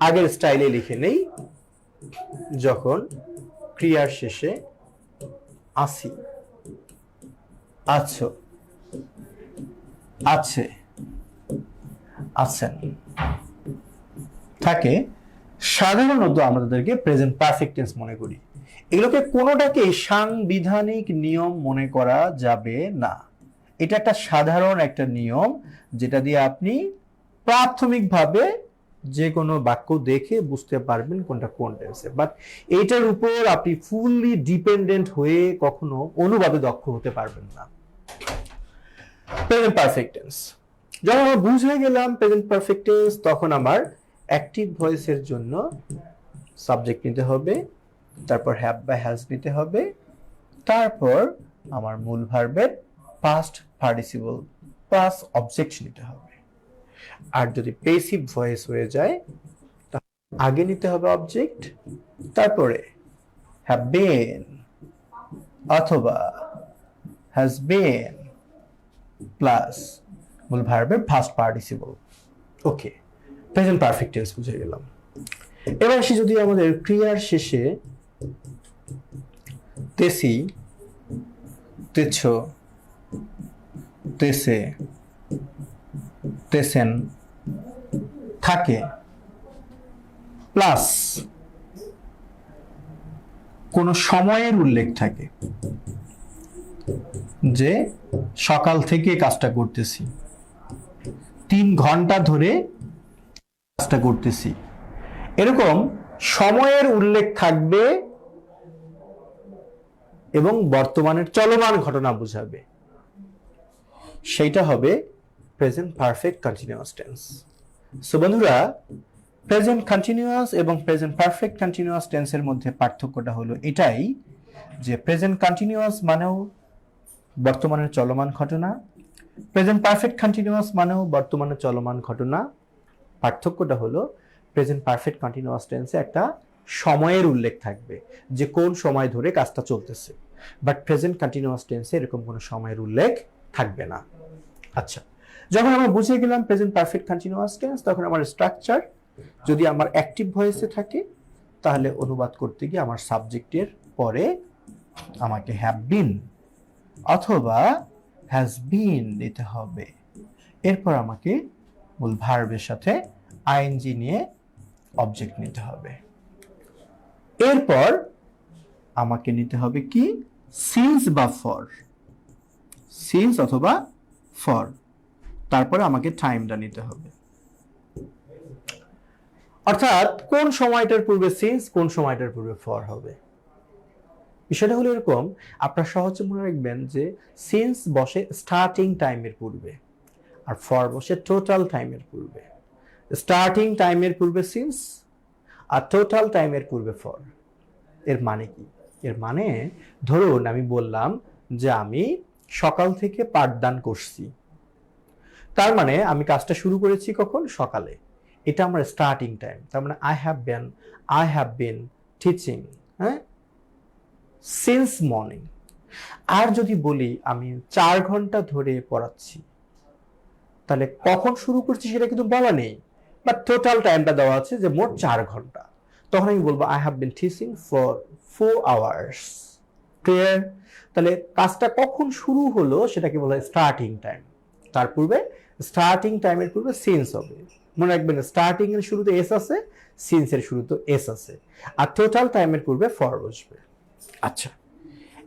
আগের স্টাইলে লিখে নেই। যখন ক্রিয়ার শেষে আসি, আছো, আছে, আছেন থাকে, সাধারণত আমরা তাদেরকে প্রেজেন্ট পারফেক্ট টেন্স মনে করি। এগুলোকে কোনোটাকে সাংবিধানিক নিয়ম মনে করা যাবে না। এটা একটা সাধারণ একটা নিয়ম, যেটা দিয়ে আপনি প্রাথমিকভাবে যে কোনো বাক্য দেখে বুঝতে পারবেন কোনটা কোন টেন্সে। বাট এটার উপর আপনি ফুললি ডিপেন্ডেন্ট হয়ে কখনো অনুবাদে দক্ষ হতে পারবেন না। প্রেজেন্ট পারফেক্ট টেন্স যখন আমরা বুঝে গেলাম প্রেজেন্ট পারফেক্ট টেন্স, তখন আমার অ্যাক্টিভ ভয়েসের জন্য সাবজেক্ট নিতে হবে, তারপর হ্যাভ বা হ্যাজ নিতে হবে, তারপর আমার মূল ভার্বের পাস্ট পার্টিসিপল প্লাস অবজেক্ট নিতে হবে। আর যদি পেসিভ ভয়েস হয়ে যায়, আগে নিতে হবে অবজেক্ট, তারপরে হ্যাভ বিন অথবা হ্যাজ বিন প্লাস মূল ভার্বের ফার্স্ট পার্টিসিপল। ওকে, প্রেজেন্ট পারফেক্ট টেন্স বুঝে গেলাম। এবার আসি যদি আমাদের ক্রিয়ার শেষে তেসি, তেছো, তেসে, তেসেন থাকে, প্লাস কোন সময়ের উল্লেখ থাকে, যে সকাল থেকে কাজটা করতেছি, 3 ঘন্টা ধরে কাজটা করতেছি, এরকম সময়ের উল্লেখ থাকবে এবং বর্তমানের চলমান ঘটনা বোঝাবে, সেইটা হবে present perfect continuous tense. So বন্ধুরা, প্রেজেন্ট কন্টিনিউয়াস এবং প্রেজেন্ট পারফেক্ট কন্টিনিউয়াস টেন্সের মধ্যে পার্থক্যটা হলো এটাই যে প্রেজেন্ট কন্টিনিউয়াস মানেও বর্তমানের চলমান ঘটনা, প্রেজেন্ট পারফেক্ট কন্টিনিউয়াস মানেও বর্তমানের চলমান ঘটনা। পার্থক্যটা হলো প্রেজেন্ট পারফেক্ট কন্টিনিউয়াস টেন্সে একটা সময়ের উল্লেখ থাকবে, যে কোন সময় ধরে কাজটা চলতেছে। বাট প্রেজেন্ট কন্টিনিউয়াস টেন্সে এরকম কোনো সময়ের উল্লেখ থাকবে না। আচ্ছা, যখন আমরা বুঝে গেলাম প্রেজেন্ট পারফেক্ট কন্টিনিউয়াস টেন্স, তখন আমার স্ট্রাকচার যদি আমার অ্যাক্টিভ ভয়েসে থাকে, তাহলে অনুবাদ করতে গিয়ে আমার সাবজেক্টের পরে আমাকে হ্যাভ বিন অথবা হ্যাজ বিন নিতে হবে। এরপর আমাকে মূল ভার্বের সাথে আইএনজি নিয়ে অবজেক্ট নিতে হবে। এরপর আমাকে নিতে হবে কি? সিন্স বা ফর, সিন্স অথবা ফর। তারপরে আমাকে টাইমটা নিতে হবে, অর্থাৎ কোন সময়টার পূর্বে সিন্স, কোন সময়টার পূর্বে ফর হবে। বিষয়টা হলো এরকম, আপনারা সহজে মনে রাখবেন যে সিন্স বসে স্টার্টিং টাইমের পূর্বে, আর ফর বসে টোটাল টাইমের পূর্বে। স্টার্টিং টাইমের পূর্বে সিন্স আর টোটাল টাইমের পূর্বে ফর। এর মানে কি? এর মানে ধরুন আমি বললাম যে আমি সকাল থেকে পাঠদান করছি, তার মানে আমি কাজটা শুরু করেছি কখন? সকালে। এটা আমার স্টার্টিং টাইম। তার মানে আই হ্যাভ বিন টিচিং, হ্যাঁ, সিন্স মর্নিং। আর যদি বলি আমি 4 ঘন্টা ধরে পড়াচ্ছি, তাহলে কখন শুরু করছি সেটা কিন্তু বলা নেই, বাট টোটাল টাইমটা দেওয়া আছে যে মোট 4 ঘন্টা। তখন আমি বলবো I have been teaching for 4 hours. Clear? তাহলে কাজটা কখন শুরু হলো সেটাকে বলা হয় স্টার্টিং টাইম। তার পূর্বে স্টার্টিং টাইমের পূর্বে সিন্স হবে। মনে রাখবেন স্টার্টিং এর শুরুতে এস আছে, সিন্স এর শুরুতে এস আছে, আর টোটাল টাইমের পূর্বে ফর বসবে। আচ্ছা,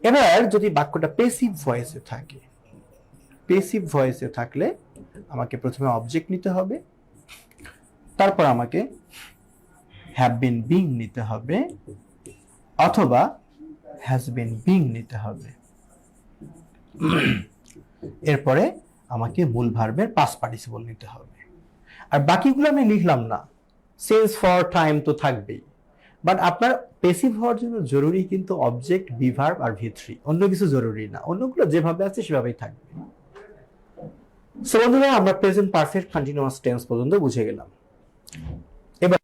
এবার যদি বাক্যটা পেসিভ ভয়েসে থাকে, পেসিভ ভয়েসে থাকলে আমাকে প্রথমে অবজেক্ট নিতে হবে, তারপর আমাকে হ্যাভ বিন বিং নিতে হবে অথবা হ্যাজ বিন বিং নিতে হবে। এরপরে আমাকে মূল ভার্বের পাস্ট পার্টিসিপল নিতে হবে। আর বাকিগুলো আমি লিখলাম না, চেঞ্জ ফর টাইম তো থাকবেই, বাট আপনার পেসিভ হওয়ার জন্য জরুরি কিন্তু অবজেক্ট, বি ভার্ব আর ভি থ্রি, অন্য কিছু জরুরি না, অন্যগুলো যেভাবে আছে সেভাবেই থাকবে। সো বন্ধুরা আমরা প্রেজেন্ট পারফেক্ট কন্টিনিউয়াস টেন্স পর্যন্ত বুঝে গেলাম। এবার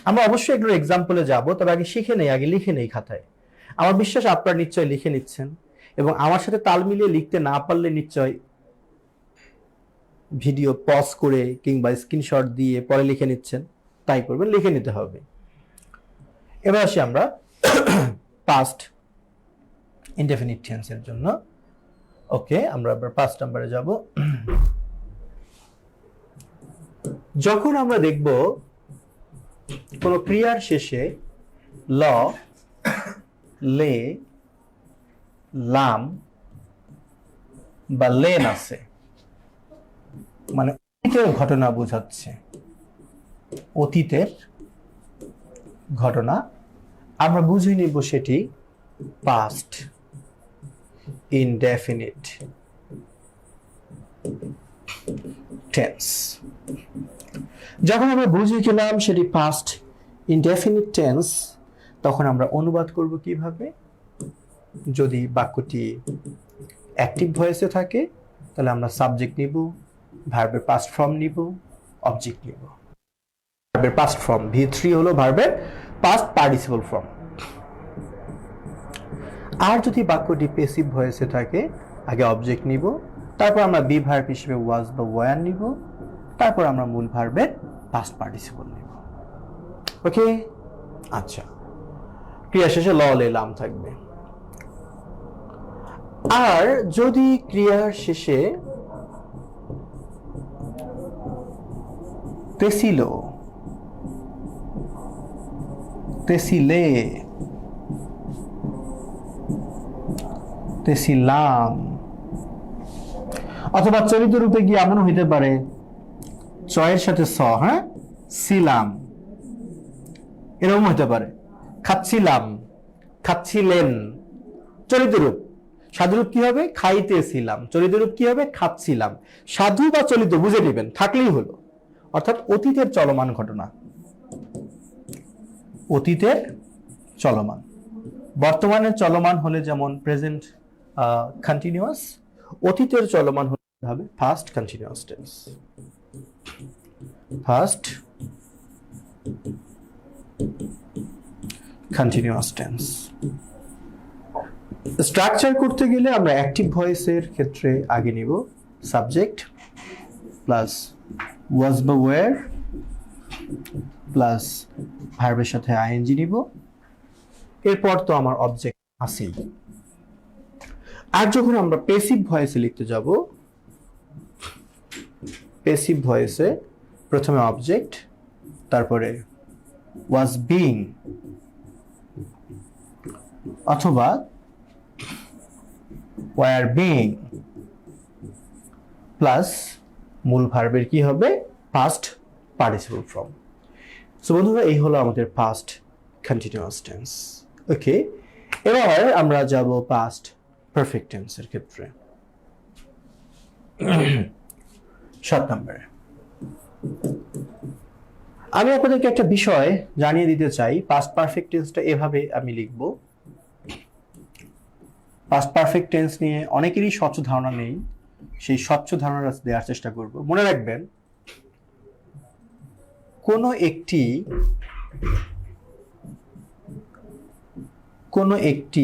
আমরা অবশ্যই একটু এক্সাম্পলে যাব, তবে আগে শিখে নেই, আগে লিখে নেই খাতায়। আমার বিশ্বাস আপনারা নিশ্চয়ই লিখে নিচ্ছেন, এবং আমার সাথে তাল মিলিয়ে লিখতে না পারলে নিশ্চয় ভিডিও পজ করে কিংবা স্ক্রিনশট দিয়ে পরে লিখে নিচ্ছেন, তাই করবেন, লিখে নিতে হবে। এবার আসি আমরা পাস্ট ইনডেফিনিট টেন্সের জন্য। ওকে, আমরা আবার 5 নম্বরে যাব। যখন আমরা দেখব কোন ক্রিয়ার শেষে ল, লে, লাম বা লেন আছে, মানে অতীতের ঘটনা বোঝাচ্ছে, অতীতের ঘটনা, আমরা বুঝে নিব সেটি পাস্ট ইনডেফিনিট টেন্স। যখন আমরা বুঝে গেলাম সেটি পাস্ট ইনডেফিনিট টেন্স, তখন আমরা অনুবাদ করব কিভাবে? যদি বাক্যটি অ্যাক্টিভ ভয়েসে থাকে তাহলে আমরা সাবজেক্ট নিব, ভার্বের পাস্ট ফর্ম নিব, অবজেক্ট নিব। ভার্বের পাস্ট ফর্ম V3 হলো ভার্বের পাস্ট পার্টিসিপল ফর্ম। আর যদি বাক্যটি প্যাসিভ ভয়েসে থাকে, আগে অবজেক্ট নিব, তারপর আমরা বি ভার্ব হিসেবে ওয়াজ বা ওয়ার নিব, তারপর আমরা মূল ভার্বের পাস্ট পার্টিসিপল নিব। ওকে, আচ্ছা, ক্রিয়া শেষে ল, লে, লাম থাকবে। আর যদি ক্রিয়ার শেষে তেছিল, তেছিলে, তেছিলাম, অথবা চলিত রূপে গিয়ে এমন হইতে পারে চয়ের সাথে স, হ্যাঁ, ছিলাম, এরকম হইতে পারে, খাচ্ছিলাম, খাচ্ছিলেন, চলিত রূপ। সাধু রূপ কি হবে? খাইতেছিলাম। চলিত রূপ কি হবে? খাচ্ছিলাম। সাধু বা চলিত বুঝে নেবেন, থাকলেই হলো। অর্থাৎ অতীতের চলমান ঘটনা, অতীতের চলমান। বর্তমানের চলমান হলে যেমন প্রেজেন্ট কন্টিনিউয়াস, অতীতের চলমান হলে হবে first continuous tense. First continuous tense. Structure করতে গেলে আমরা অ্যাক্টিভ ভয়েসের ক্ষেত্রে আগে নিব সাবজেক্ট প্লাস ওয়াজ বা ওয়্যার প্লাস ভার্বের সাথে আইএনজি নিব, এরপর তো আমার অবজেক্ট আছেই। আর যখন আমরা প্যাসিভ ভয়েসে লিখতে যাব, প্যাসিভ ভয়েসে প্রথমে অবজেক্ট, তারপরে ওয়াজ বিং অথবা ওয়ার বিং প্লাস মূল ভার্বের কি হবে? Past participle form. সো বন্ধুরা, এই হলো আমাদের পাস্ট কন্টিনিউয়াস টেন্স। ওকে, এবার আমরা যাব পাস্ট পারফেক্ট টেন্সের ক্ষেত্রে। 7 নম্বরে আমি আপনাদেরকে একটা বিষয় জানিয়ে দিতে চাই। পাস্ট পারফেক্ট টেন্সটা এভাবে আমি লিখব। পাস্ট পারফেক্ট টেন্স নিয়ে অনেকেরই স্বচ্ছ ধারণা নেই, সেই স্বচ্ছ ধারণা দেওয়ার চেষ্টা করব। মনে রাখবেন, কোনো একটি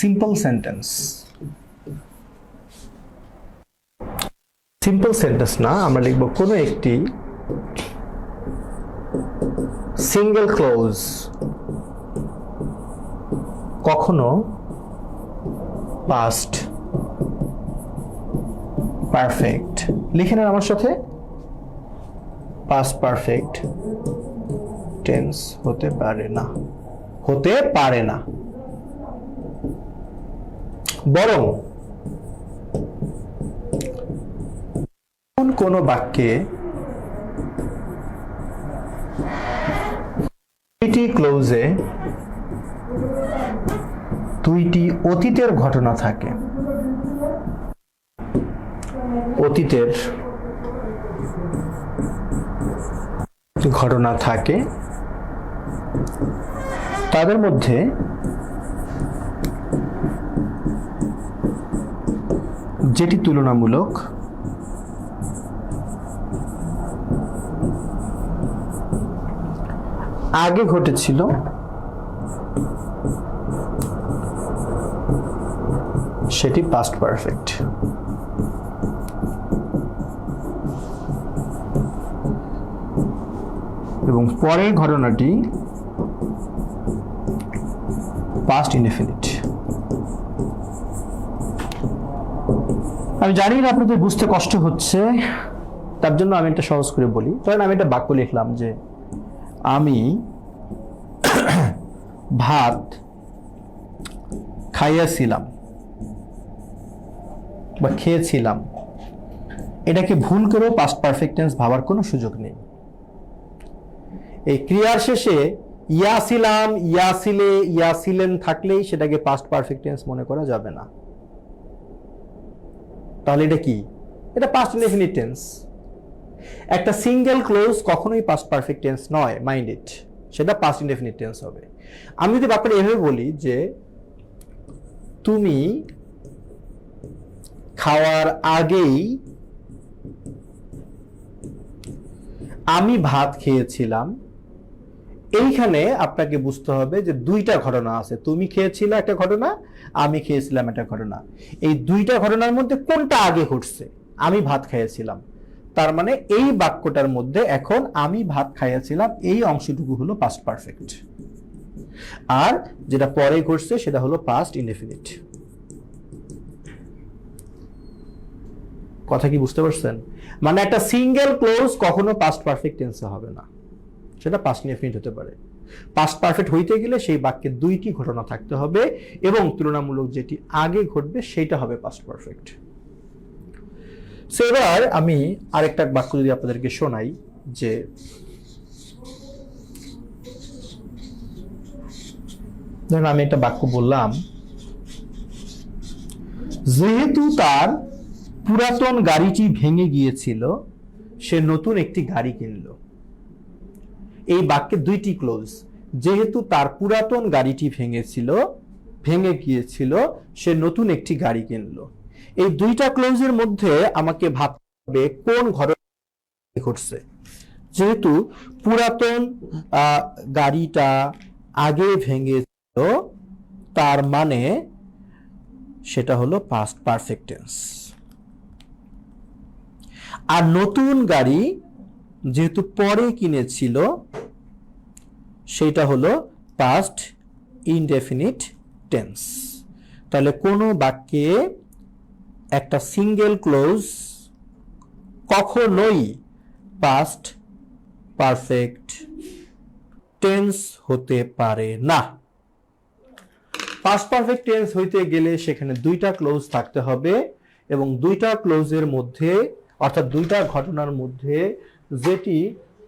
সিম্পল সেন্টেন্স, সিম্পল সেন্টেন্স না, আমরা লিখব কোনো একটি সিঙ্গেল ক্লোজ কখনো পাস্ট পারফেক্ট, লিখে নেন আমার সাথে, পাস্ট পারফেক্ট টেন্স হতে পারে না, হতে পারে না। বরং কোন বাক্যে দুইটি ক্লোজে দুইটি অতীতের ঘটনা থাকে, অতীতের ঘটনা থাকে, তাদের মধ্যে যেটি তুলনামূলক আগে ঘটেছিল সেটি পাস্ট পারফেক্ট। এবং পরের ঘটনাটি পাস্ট ইনডেফিনিট। আমি জানি না আপনাদের বুঝতে কষ্ট হচ্ছে, তার জন্য আমি একটা সহজ করে বলি। ধরেন আমি একটা বাক্য লিখলাম যে আমি ভাত খাইয়াছিলাম বা খেয়েছিলাম। এটাকে ভুল করেও পাস্ট পারফেক্ট টেন্স ভাবার কোনো সুযোগ নেই। এই ক্রিয়ার শেষে ইয়াছিলাম, ইয়াছিলে, ইয়াছিলেন থাকলেই সেটাকে পাস্ট পারফেক্ট টেন্স মনে করা যাবে না। তাহলে এটা কি? এটা পাস্ট ইনডেফিনিট টেন্স। একটা সিঙ্গেল ক্লোজ কখনোই পাস্ট পারফেক্ট টেন্স নয়, মাইন্ড ইট। সেটা পাস্ট ইনডেফিনিট টেন্স হবে। আমি যদি ব্যাপারটা এভাবে বলি যে তুমি খাওয়ার আগেই আমি ভাত খেয়েছিলাম, এইখানে আপনাকে বুঝতে হবে যে দুইটা ঘটনা আছে। তুমি খেয়েছিলে একটা ঘটনা, আমি খেয়েছিলাম একটা ঘটনা। এই দুইটা ঘটনার মধ্যে কোনটা আগে ঘটছে? আমি ভাত খাইয়েছিলাম। তার মানে এই বাক্যটার মধ্যে এখন আমি ভাত খাইয়েছিলাম এই অংশটুকু হলো পাস্ট পারফেক্ট, আর যেটা পরে ঘটছে সেটা হলো পাস্ট ইনডেফিনিট। কথা কি বুঝতে পারছেন? মানে একটা সিঙ্গেল ক্লোজ কখনো পাস্ট পারফেক্ট টেন্সে হবে না, সেটা পাস্ট ইনডেফিনিট হতে পারে। পাস্ট পারফেক্ট হইতে গেলে সেই বাক্যে দুইটি ঘটনা থাকতে হবে এবং তুলনামূলক যেটি আগে ঘটবে সেটা হবে পাস্ট পারফেক্ট। সো এবার আমি আরেকটা বাক্য যদি আপনাদেরকে শোনাই যে ধরুন আমি একটা বাক্য বললাম, যেহেতু তার পুরাতন গাড়িটি ভেঙে গিয়েছিল সে নতুন একটি গাড়ি কিনল। এই বাক্যে দুইটি ক্লোজ। যেহেতু তার পুরাতন গাড়িটি ভেঙে গিয়েছিল সে নতুন একটি গাড়ি কিনলো। এই দুইটা ক্লোজের মধ্যে আমাকে ভাবতে হবে কোন ঘটনা ঘটছে। যেহেতু পুরাতন গাড়িটা আগে ভেঙেছিল তার মানে সেটা হলো পাস্ট পারফেক্ট টেন্স। আর নতুন গাড়ি যেহেতু পরে কিনেছিল সেটা হলো পাস্ট ইনডেফিনিট টেন্স। তাহলে কোনো বাক্যে একটা সিঙ্গেল ক্লোজ কখনোই পাস্ট পারফেক্ট টেন্স হতে পারে না। পাস্ট পারফেক্ট টেন্স হইতে গেলে সেখানে দুইটা ক্লোজ থাকতে হবে এবং দুইটা ক্লোজের মধ্যে অর্থাৎ দুইটা ঘটনার মধ্যে যেটি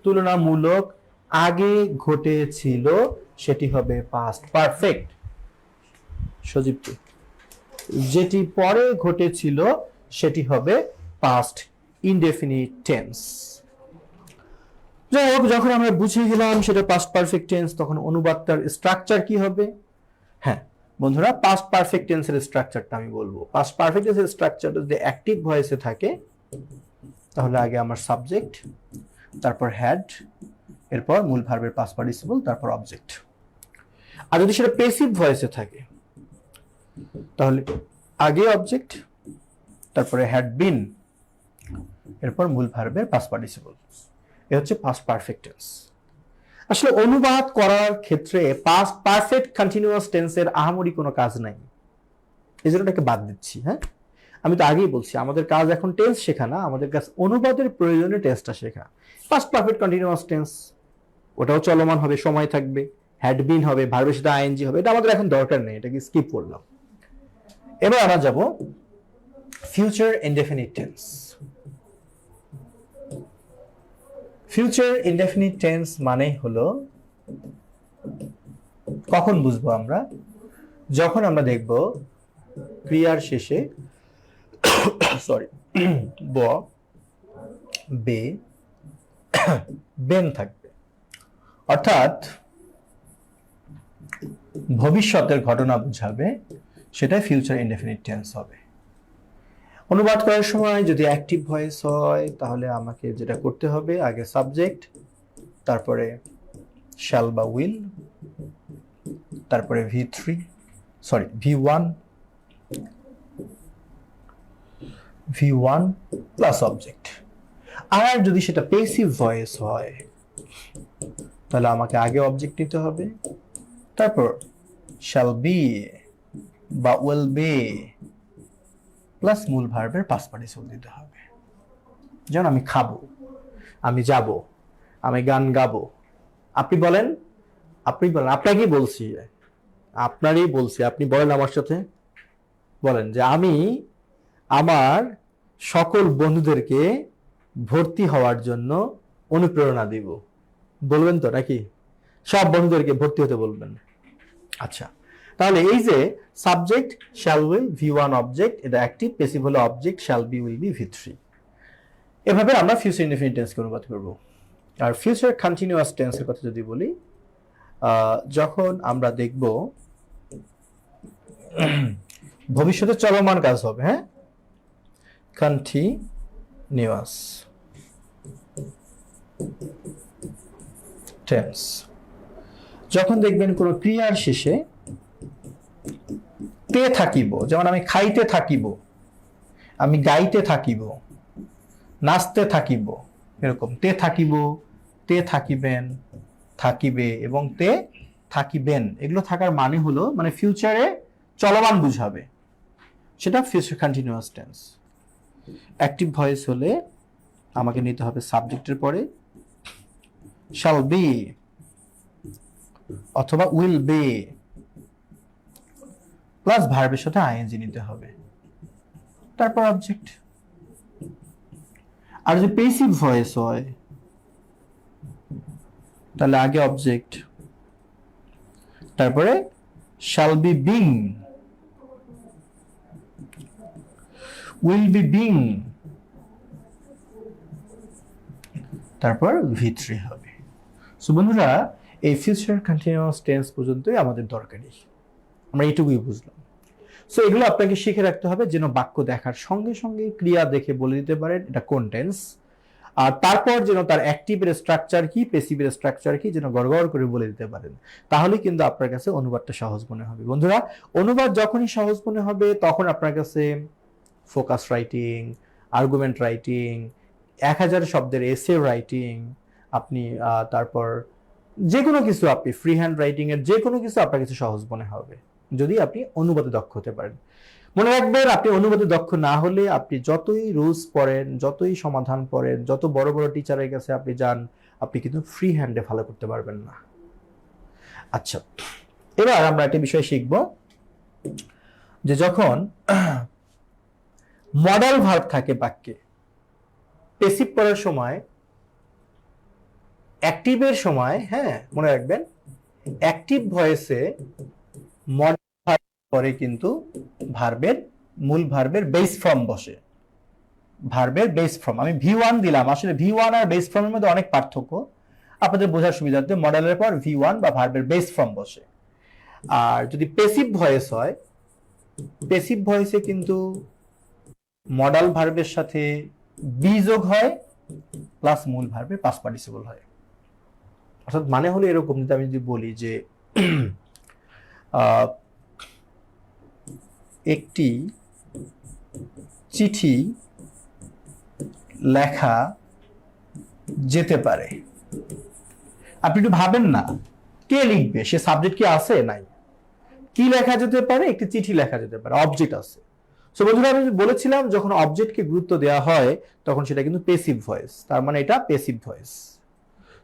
তুলনামূলক আগে ঘটেছিল সেটি হবে পাস্ট পারফেক্ট। সজীবকে যেটি পরে ঘটেছিল সেটি হবে পাস্ট ইনডেফিনিট টেন্স। যাই হোক, যখন আমরা বুঝে গেলাম সেটা পাস্ট পারফেক্ট টেন্স, তখন অনুবাদটার স্ট্রাকচার কি হবে? হ্যাঁ বন্ধুরা, পাস্ট পারফেক্ট টেন্সের স্ট্রাকচারটা আমি বলবো। পাস্ট পারফেক্ট টেন্সের স্ট্রাকচারটা যদি অ্যাক্টিভ ভয়েসে থাকে তাহলে আগে আমার সাবজেক্ট, তারপর হ্যাড, এরপর মূল ভার্বের পাস্ট পার্টিসিপল, তারপর অবজেক্ট। আর যদি সেটা প্যাসিভ ভয়েসে থাকে তাহলে আগে অবজেক্ট, তারপরে হ্যাড বিন, এরপর মূল ভার্বের পাস্ট পার্টিসিপল। এ হচ্ছে পাস্ট পারফেক্ট টেন্স। আসলে অনুবাদ করার ক্ষেত্রে পাস্ট পারফেক্ট কন্টিনিউয়াস টেন্সের আহামরি কোনো কাজ নাই, এই জন্য এটাকে বাদ দিচ্ছি। হ্যাঁ, আমি তো আগেই বলছি আমাদের কাজ এখন টেন্স শেখা না, আমাদের কাছে অনুবাদের প্রয়োজনে টেন্সটা শেখা। পাস্ট পারফেক্ট কন্টিনিউয়াস টেন্স ওটাও চলমান হবে, সময় থাকবে, হ্যাড বিন হবে, ভার্বের সাথে আইএনজি হবে, এটা আমাদের এখন দরকার নেই, এটাকে স্কিপ করলাম। এবার আমরা যাব future indefinite tense. Future indefinite tense মানে হলো, কখন বুঝবো আমরা? যখন আমরা দেখব ক্রিয়ার শেষে ব, বে, বেন থাকবে। অর্থাৎ ভবিষ্যতের ঘটনা বোঝাবে, সেটা ফিউচার ইনডেফিনিট টেন্স হবে। অনুবাদ করার সময় যদি অ্যাক্টিভ ভয়েস হয় তাহলে আমাকে যেটা করতে হবে, আগে সাবজেক্ট, তারপরে শ্যাল বা উইল, তারপরে V1 প্লাস অবজেক্ট। আর যদি সেটা পেসিভ ভয়েস হয় তাহলে আমাকে আগে অবজেক্ট নিতে হবে, তারপর শ্যাল বি বা উইল বি প্লাস মূল ভার্বের পাস্ট পার্টিসিপল দিতে হবে। যেমন আমি খাবো, আমি যাব, আমি গান গাবো। আপনি বলেন, আপনাকেই বলছি, আপনারই বলছি, আপনি বলেন আমার সাথে, বলেন যে আমি আমার সকল বন্ধুদেরকে ভর্তি হওয়ার জন্য অনুপ্রেরণা দিব। বলবেন তো নাকি? সব বন্ধুদেরকে ভর্তি হতে বলবেন। আচ্ছা, তাহলে এই যে subject shall will V1 object, এটা অ্যাক্টিভ, পেসিভ হলো object shall be will be V3। এভাবে আমরা ফিউচার ইনডেফিনিট টেন্সকে অনুবাদ করব। আর ফিউচার কন্টিনিউয়াস টেন্সের কথা যদি বলি, যখন আমরা দেখব ভবিষ্যতে চলমান কাজ হবে, হ্যাঁ, কন্টিনিউয়াস টেন্স, যখন দেখবেন কোন ক্রিয়ার শেষে তে থাকিব, যেমন আমি খাইতে থাকিব, আমি গাইতে থাকিব, নাচতে থাকিব, এরকম তে থাকিব, তে থাকিবেন, থাকিবে এবং তে থাকিবেন, এগুলো থাকার মানে হলো মানে ফিউচারে চলমান বুঝাবে, সেটা future continuous tense. Active voice হলে আমাকে নিতে হবে সাবজেক্টের পরে শ্যাল বি অথবা উইল বি প্লাস ভার্বের সাথে আইএনজি নিতে হবে, তারপর অবজেক্ট। আর যদি পেসিভ ভয়েস হয় তাহলে আগে অবজেক্ট, তারপরে shall be being, will be being, তারপর V3 হবে। সো বন্ধুরা, এই ফিউচার কন্টিনিউয়াস টেন্স পর্যন্তই আমাদের দরকারি, আমরা এইটুকুই বুঝলাম। সো এগুলো আপনাকে শিখে রাখতে হবে যেন বাক্য দেখার সঙ্গে সঙ্গে ক্রিয়া দেখে বলে দিতে পারেন এটা কোন টেন্স, আর তারপর যেন তার অ্যাক্টিভের স্ট্রাকচার কি, পেসিভের স্ট্রাকচার কি যেন গড়গড় করে বলে দিতে পারেন। তাহলে কিন্তু আপনার কাছে অনুবাদটা সহজ মনে হবে। বন্ধুরা, অনুবাদ যখনই সহজ মনে হবে তখন আপনার কাছে ফোকাস রাইটিং, আর্গুমেন্ট রাইটিং, 1000 শব্দের এসে রাইটিং, আপনি তারপর যে কোনো কিছু, আপনি ফ্রি হ্যান্ড রাইটিং এর যে কোনো কিছু আপনার কাছে সহজ মনে হবে যদি আপনি অনুবাদে দক্ষ হতে পারেন। মনে রাখবেন, আপনি অনুবাদে দক্ষ না হলে আপনি যতই রুলস পড়েন, যতই সমাধান পড়েন, যত বড় বড় টিচারের কাছে আপনি যান, আপনি কিন্তু ফ্রি হ্যান্ডে ভালো করতে পারবেন না। আচ্ছা, এবার আমরা একটা বিষয় শিখব যে যখন মডাল ভার্ব থাকে বাক্যে, পেসিভ পড়ার সময়, অ্যাক্টিভের সময়, হ্যাঁ মনে রাখবেন অ্যাক্টিভ ভয়েসে মডাল ভার্ব পরে কিন্তু ভার্বের মূল ভার্বের বেস ফর্ম বসে। ভার্বের বেস ফর্ম আমি V1 দিলাম, আসলে V1 আর বেস ফর্মের মধ্যে অনেক পার্থক্য, আপনাদের বোঝার সুবিধার্থে মডেলের পর V1 বা ভার্বের বেস ফর্ম বসে। আর যদি পেসিভ ভয়েস হয়, পেসিভ ভয়েসে কিন্তু মডাল ভার্বের সাথে বি যোগ হয় প্লাস মূল ভার্বের পাস্ট পার্টিসিপল হয়। অর্থাৎ মানে হলো এরকম, আমি যদি বলি যে একটি চিঠি লেখা যেতে পারে, আপনি একটু ভাবেন না কে লিখবে, সে সাবজেক্ট কি আছে নাই, কি লেখা যেতে পারে, একটি চিঠি লেখা যেতে পারে, অবজেক্ট আছে। সো বন্ধুরা, আমি বলেছিলাম যখন অবজেক্টকে গুরুত্ব দেওয়া হয় তখন সেটা কিন্তু পেসিভ ভয়েস, তার মানে এটা পেসিভ ভয়েস।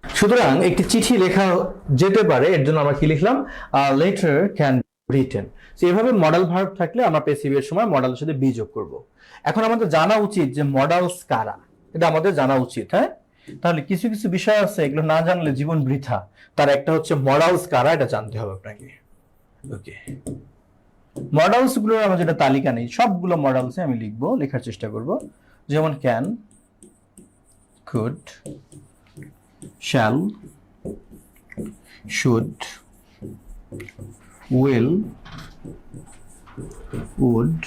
সুতরাং একটি চিঠি লেখা যেতে পারে, এর জন্য আমরা কি লিখলাম, লেটার ক্যান রিটেন। এভাবে মডাল ভার্ব থাকলে আমরা পেসিভের সময় মডালের সাথে বি যোগ করব। এখন আমাদের জানা উচিত যে মডালস কারা, এটা আমাদের জানা উচিত। হ্যাঁ, তাহলে কিছু কিছু বিষয় আছে এগুলো না জানলে জীবন বৃথা। তার একটা হচ্ছে মডালস কারা, এটা জানতে হবে আপনাকে। ওকে, মডালস গুলোর আমার যেটা তালিকা নেই, সবগুলো মডালসে আমি লিখবো, লেখার চেষ্টা করব। যেমন can, could, shall, should, will, would,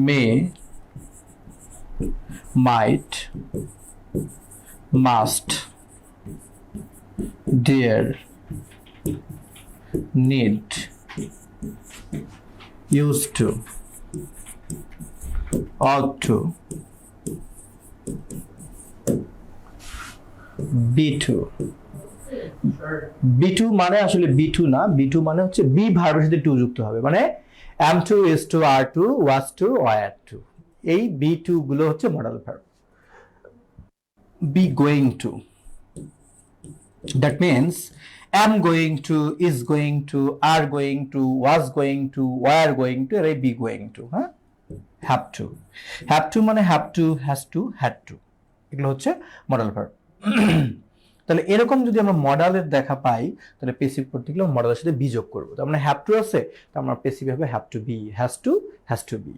may, might, must, dare, need, used to, ought to, be to. be to মানে আসলে be to না, be to মানে হচ্ছে be ভার্বের সাথে to যুক্ত হবে, মানে am to, is to, are to, was to, were to। এই be to গুলো হচ্ছে modal verb. be going to, that means am going to, is going to, are going to, was going to, were going to, এরাই be going to। হ্যাঁ, have to, have to মানে have to, has to, had to, এগুলো হচ্ছে modal verb. তাহলে এরকম যদি আমরা মডালের দেখা পাই, তাহলে পেসিভ করতে গেলে মডালের সাথে বি যোগ করবো। তার মানে হ্যাভ টু আছে, তো আমরা পেসিভ হবে have to be, has to be.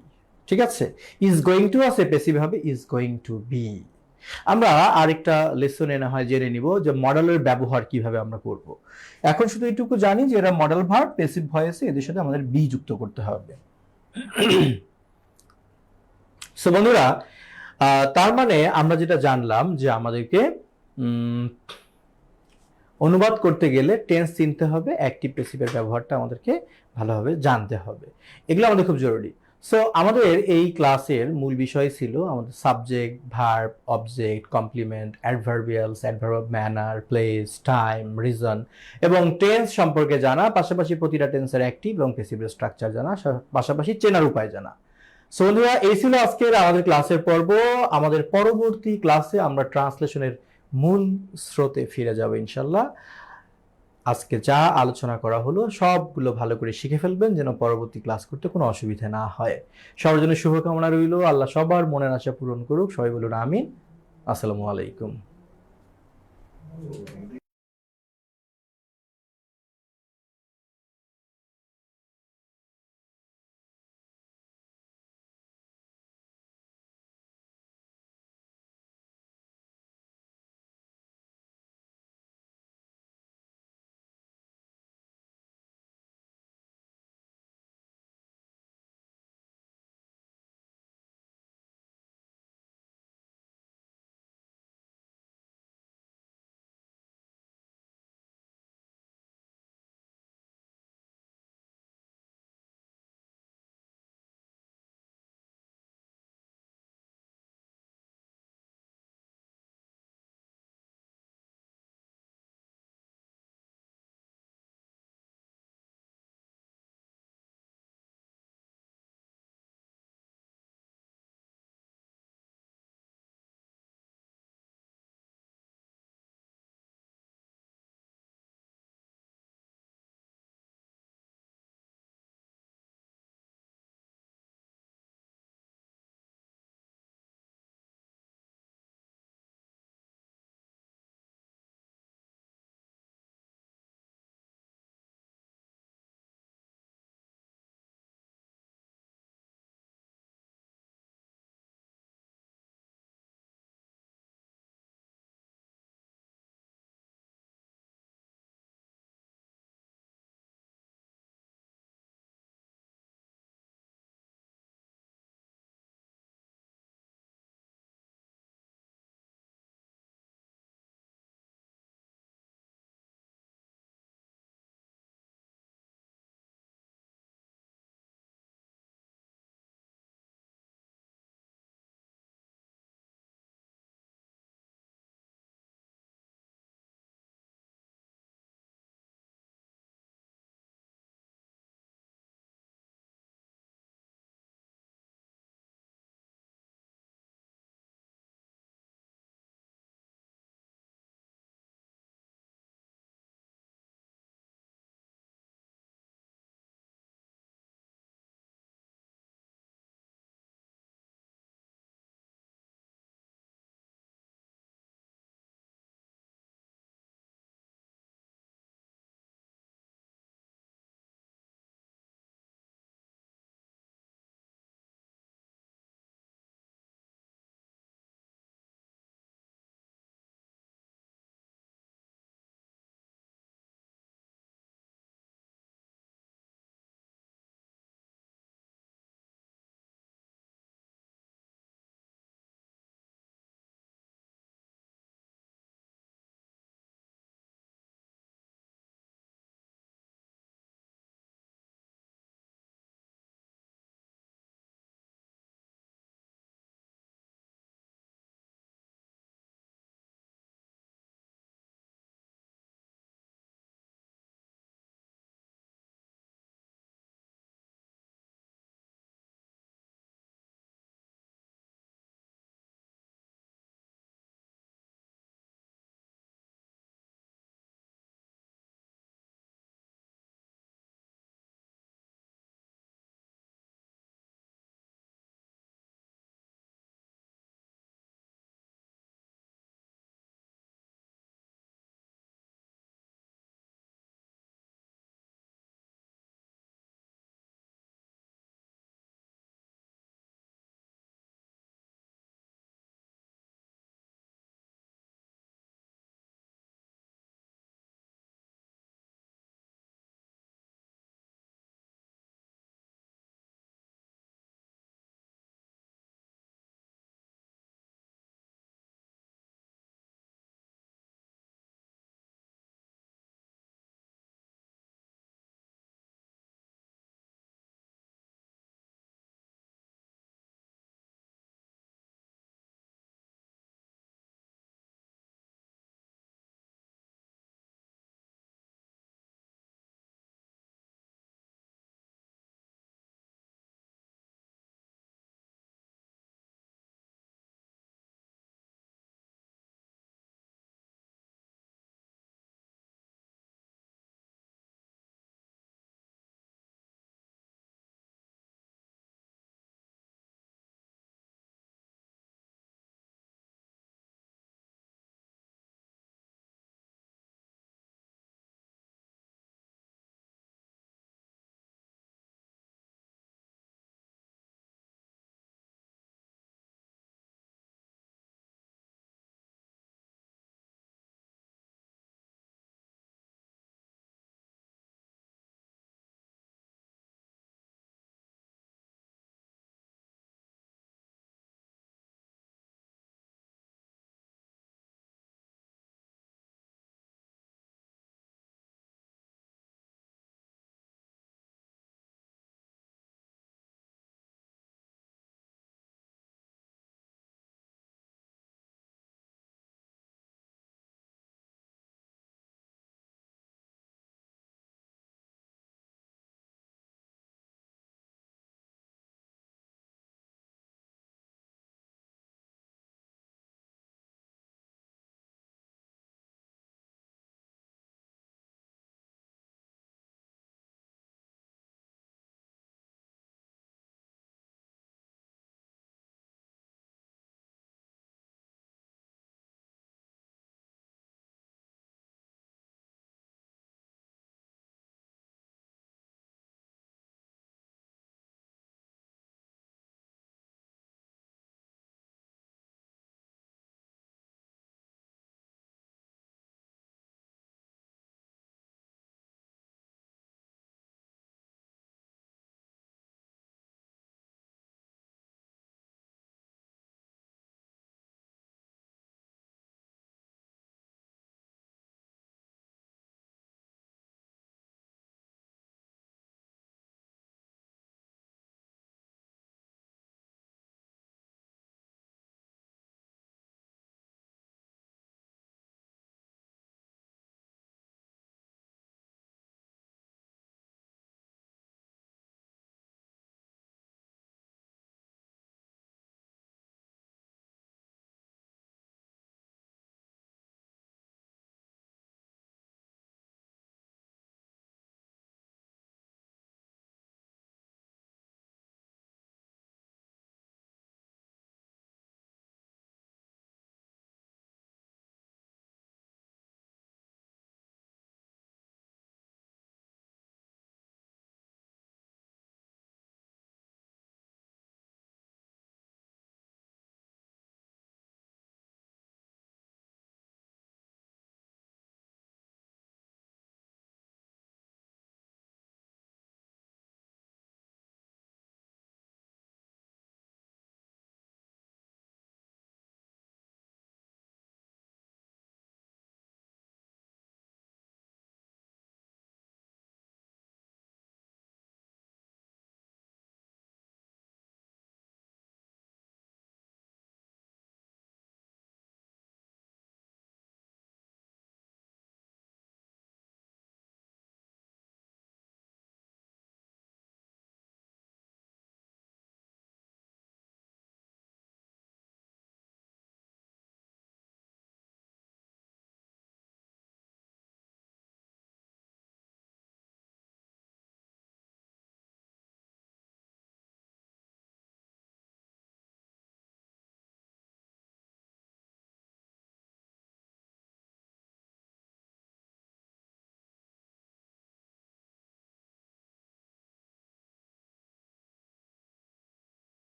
ঠিক আছে, ইজ গোয়িং টু আছে, পেসিভ হবে ইজ গোয়িং টু বি। আমরা আরেকটা লেসন এনে হয় জেনে নিব যে মডেলের ব্যবহার কিভাবে আমরা করব। এখন শুধু এইটুকু জানি যে এরা মডেল ভার্ব, পেসিভ ভয়েসে, এদের সাথে আমাদের বি যুক্ত করতে হবে। সো বন্ধুরা, তার মানে আমরা যেটা জানলাম যে আমাদেরকে অনুবাদ করতে গেলে টেন্স চিনতে হবে, অ্যাক্টিভ প্যাসিভের ব্যবহারটা আমাদেরকে ভালোভাবে জানতে হবে, এগুলো আমাদের খুব জরুরি। সো আমাদের এই ক্লাসের মূল বিষয় ছিল আমাদের subject, verb, object, complement, adverbials, adverb of manner, place, time, reason এবং টেন্স সম্পর্কে জানা, পাশাপাশি প্রতিটা টেন্সের অ্যাক্টিভ এবং প্যাসিভের স্ট্রাকচার জানা, পাশাপাশি চেনার উপায় জানা। সো বন্ধুরা, এই ছিল আজকের আমাদের ক্লাসের পর্ব। আমাদের পরবর্তী ক্লাসে আমরা ট্রান্সলেশনের মূল স্রোতে ফিরে যাব ইনশাল্লাহ। আজকে যা আলোচনা করা হলো সবগুলো ভালো করে শিখে ফেলবেন, যেন পরবর্তী ক্লাস করতে কোনো অসুবিধা না হয়। সবার জন্য শুভকামনা রইল, আল্লাহ সবার মনের আশা পূরণ করুক। সবাই বলুন আমিন। আসসালামু আলাইকুম।